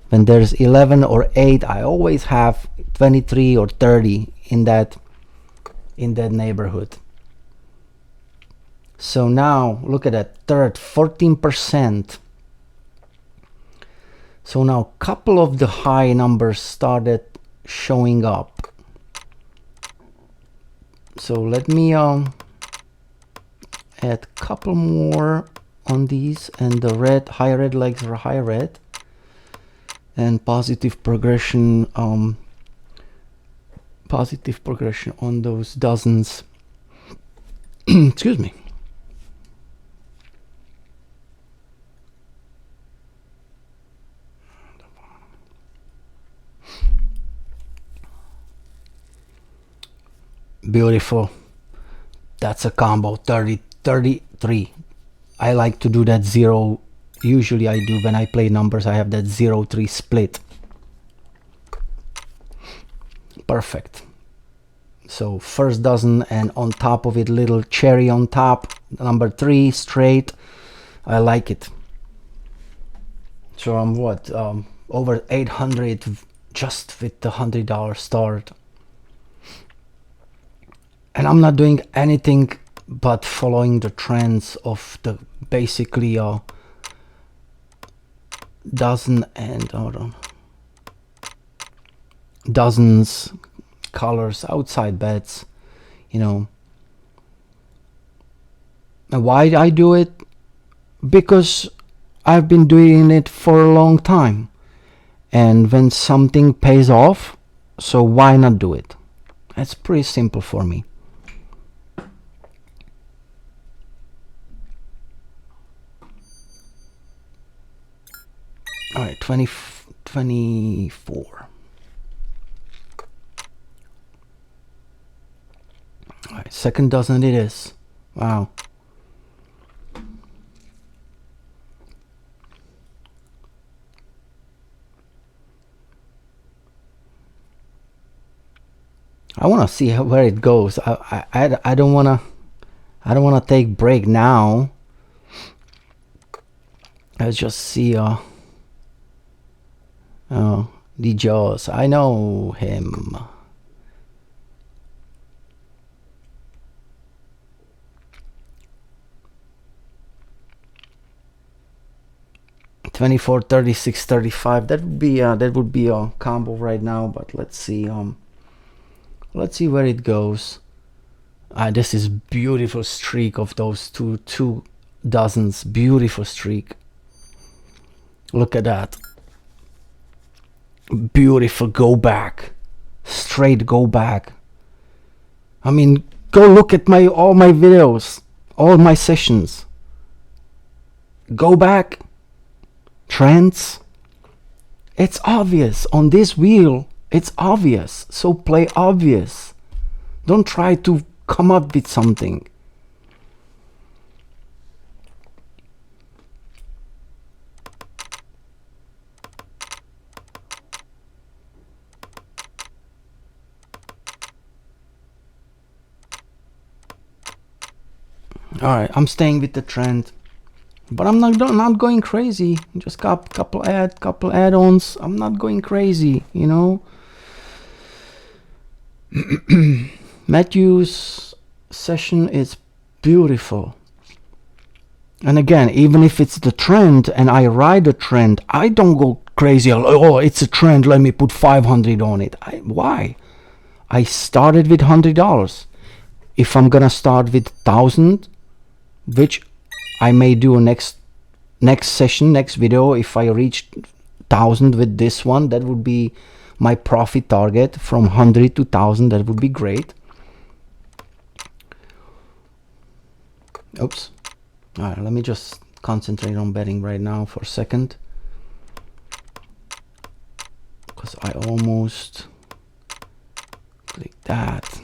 When there's 11 or 8, I always have 23 or 30 in that neighborhood. So now look at that, third, 14%. So now a couple of the high numbers started showing up. So let me add a couple more on these, and the red, high red legs are high red, and positive progression on those dozens. Excuse me. Beautiful. That's a combo. 30, 33. I like to do that 0. Usually I do when I play numbers, I have that 0-3 split. Perfect. So first dozen, and on top of it, little cherry on top, number 3 straight. I like it. So I'm what, over 800 just with the $100 start. And I'm not doing anything but following the trends of the basically dozen and dozens colors outside bets, you know. And why I do it? Because I've been doing it for a long time, and when something pays off, so why not do it? It's pretty simple for me. All right, 24. All right, second dozen it is. Wow. I want to see where it goes. I don't want to take break now. Let's just see. The Jaws. I know him. $24, $36, $35. That would be a combo right now. But let's see. Let's see where it goes. This is beautiful streak of those two dozens. Beautiful streak. Look at that. Beautiful go back, straight go back. I mean, go look at all my videos, all my sessions. Go back, trends. It's obvious on this wheel. It's obvious. So play obvious. Don't try to come up with something. All right, I'm staying with the trend, but I'm not going crazy. Just couple add-ons. I'm not going crazy, you know. Matthew's session is beautiful. And again, even if it's the trend and I ride the trend, I don't go crazy. Oh, it's a trend, let me put 500 on it. Why? I started with $100. If I'm gonna start with 1,000, which I may do next session, next video, if I reach 1,000 with this one. That would be my profit target. From 100 to 1,000, that would be great. Oops. All right, let me just concentrate on betting right now for a second, because I almost clicked that.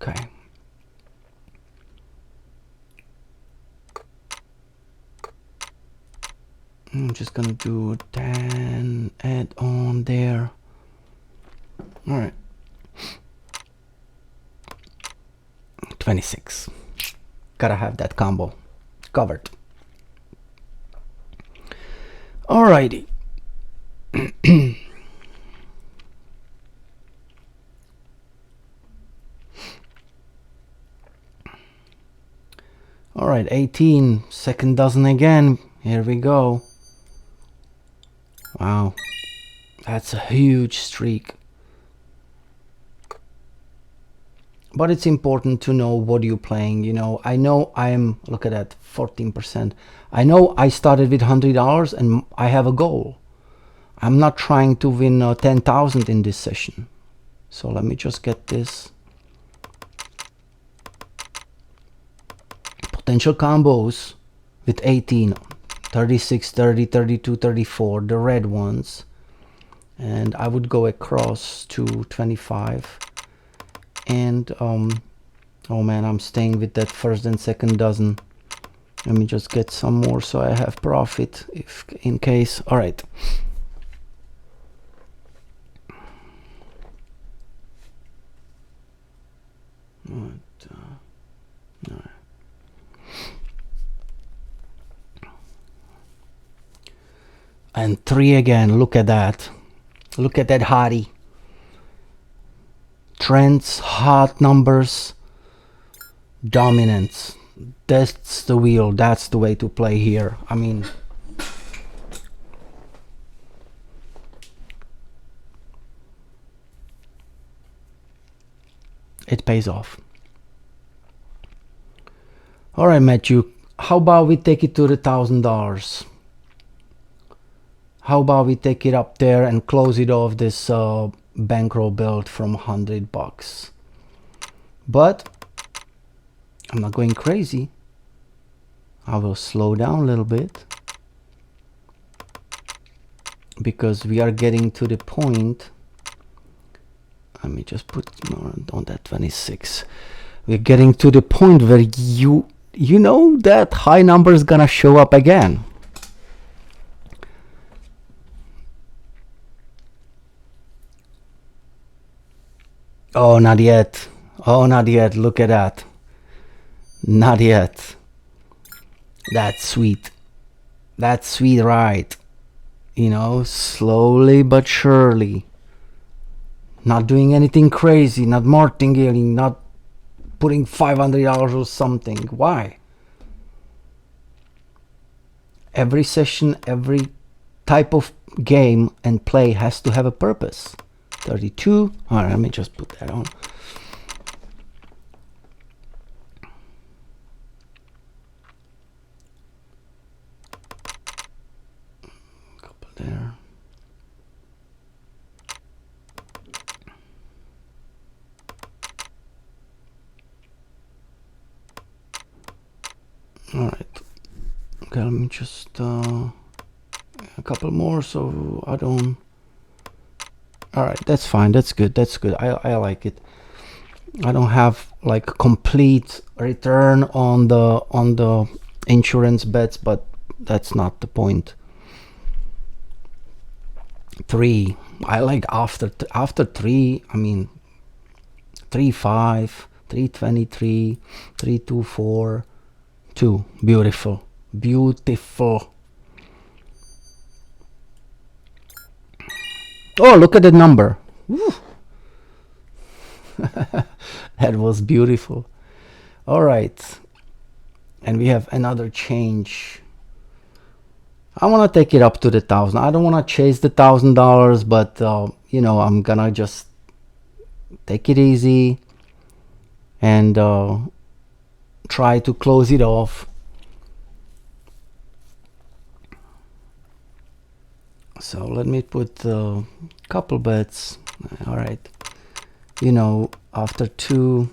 Okay. I'm just gonna do 10 add on there. All right. 26. Gotta have that combo covered. Alrighty. All right, 18, second dozen again. Here we go. Wow, that's a huge streak. But it's important to know what you're playing. You know, I know I'm, look at that, 14%. I know I started with $100 and I have a goal. I'm not trying to win 10,000 in this session. So let me just get this. Potential combos with 18, 36, 30, 32, 34, the red ones. And I would go across to 25. And oh man, I'm staying with that first and second dozen. Let me just get some more so I have profit if in case. All right. All right. And 3 again. Look at that. Look at that hottie. Trends, hot numbers, dominance. That's the wheel. That's the way to play here. I mean, it pays off. All right, Matthew, how about we take it to the $1,000? How about we take it up there and close it off this bankroll build from $100? But I'm not going crazy. I will slow down a little bit, because we are getting to the point. Let me just put more on that 26. We're getting to the point where you know that high number is gonna show up again. Oh, not yet. Oh, not yet. Look at that. Not yet. That's sweet. That's sweet, right? You know, slowly but surely. Not doing anything crazy, not martingale, not putting $500 or something. Why? Every session, every type of game and play has to have a purpose. 32. All right, let me just put that on. Couple there. All right. Okay, let me just a couple more so I don't. All right, that's fine. That's good. That's good. I like it. I don't have like complete return on the insurance bets, but that's not the point. 3. I like after 3. I mean, 3-5, 3-23, 3-2-4, 2. Beautiful, beautiful. Oh, look at the number. That was beautiful. All right, and we have another change. I want to take it up to the 1,000. I don't want to chase the $1,000, but you know, I'm gonna just take it easy and try to close it off. So let me put a couple bets. All right, you know, after two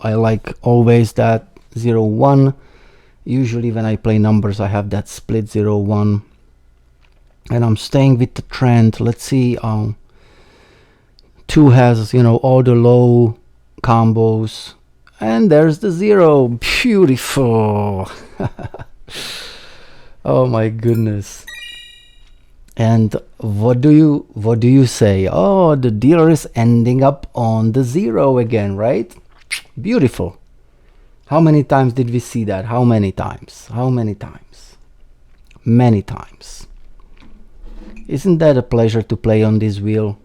I like always that 0-1. Usually when I play numbers I have that split 0-1, and I'm staying with the trend. Let's see, 2 has, you know, all the low combos, and there's the 0. Beautiful. Oh my goodness. And what do you say? Oh, the dealer is ending up on the 0 again, right? Beautiful. How many times did we see that? How many times? How many times? Many times. Isn't that a pleasure to play on this wheel?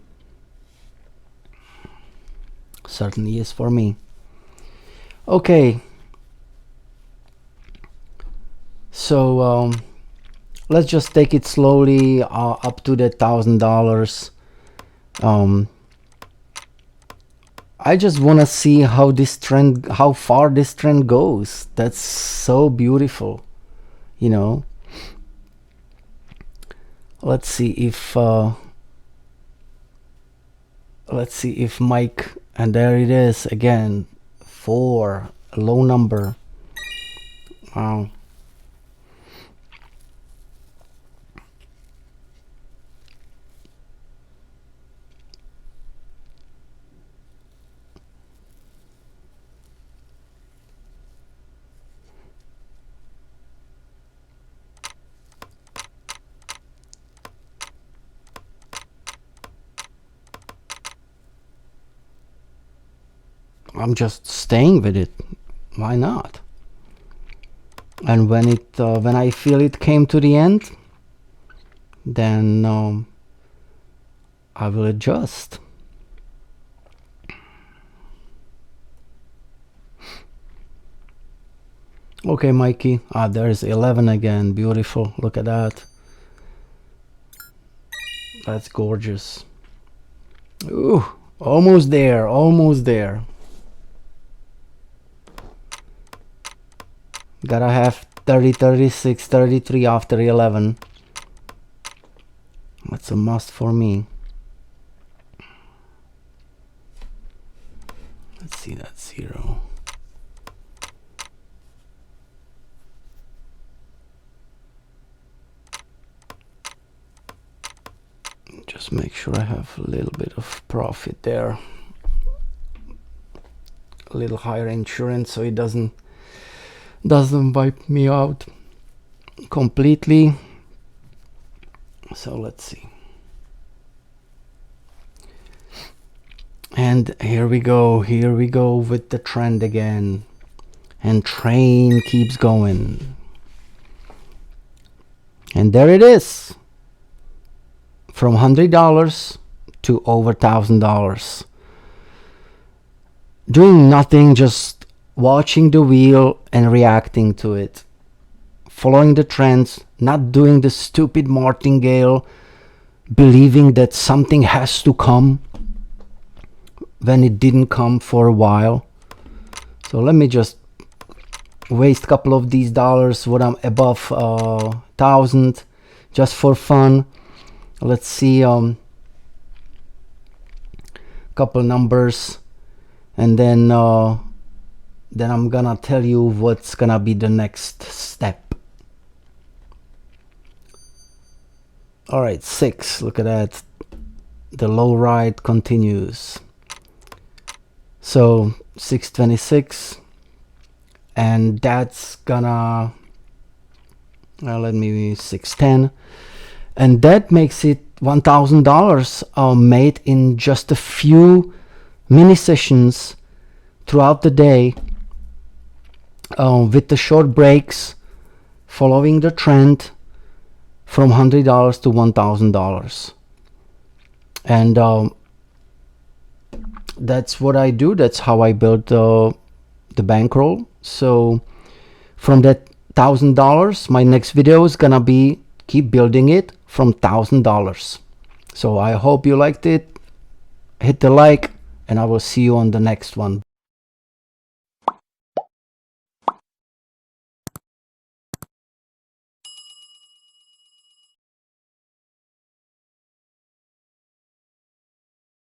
Certainly is for me. Okay. So let's just take it slowly up to the $1,000. I just want to see how this trend, how far this trend goes. That's so beautiful, you know. Let's see if Mike, and there it is again, 4, a low number. Wow. I'm just staying with it. Why not? And when I feel it came to the end, then I will adjust. Okay, Mikey. There's 11 again. Beautiful. Look at that. That's gorgeous. Ooh, almost there. Almost there. Gotta have 30, 36, 33 after 11. That's a must for me. Let's see that 0. Just make sure I have a little bit of profit there. A little higher insurance so it doesn't wipe me out completely. So let's see. And here we go with the trend again, and train keeps going, and there it is, from $100 to over $1,000. Doing nothing, just watching the wheel and reacting to it, following the trends, not doing the stupid martingale, believing that something has to come when it didn't come for a while. So let me just waste a couple of these dollars when I'm above 1,000 just for fun. Let's see couple numbers, and then I'm gonna tell you what's gonna be the next step. All right, 6. Look at that. The low ride continues. So 626, and that's gonna let me 610, and that makes it $1,000 made in just a few mini sessions throughout the day, with the short breaks, following the trend from $100 to $1,000. And that's what I do. That's how I built the bankroll. So from that $1,000, my next video is gonna be keep building it from $1,000. So I hope you liked it. Hit the like, and I will see you on the next one.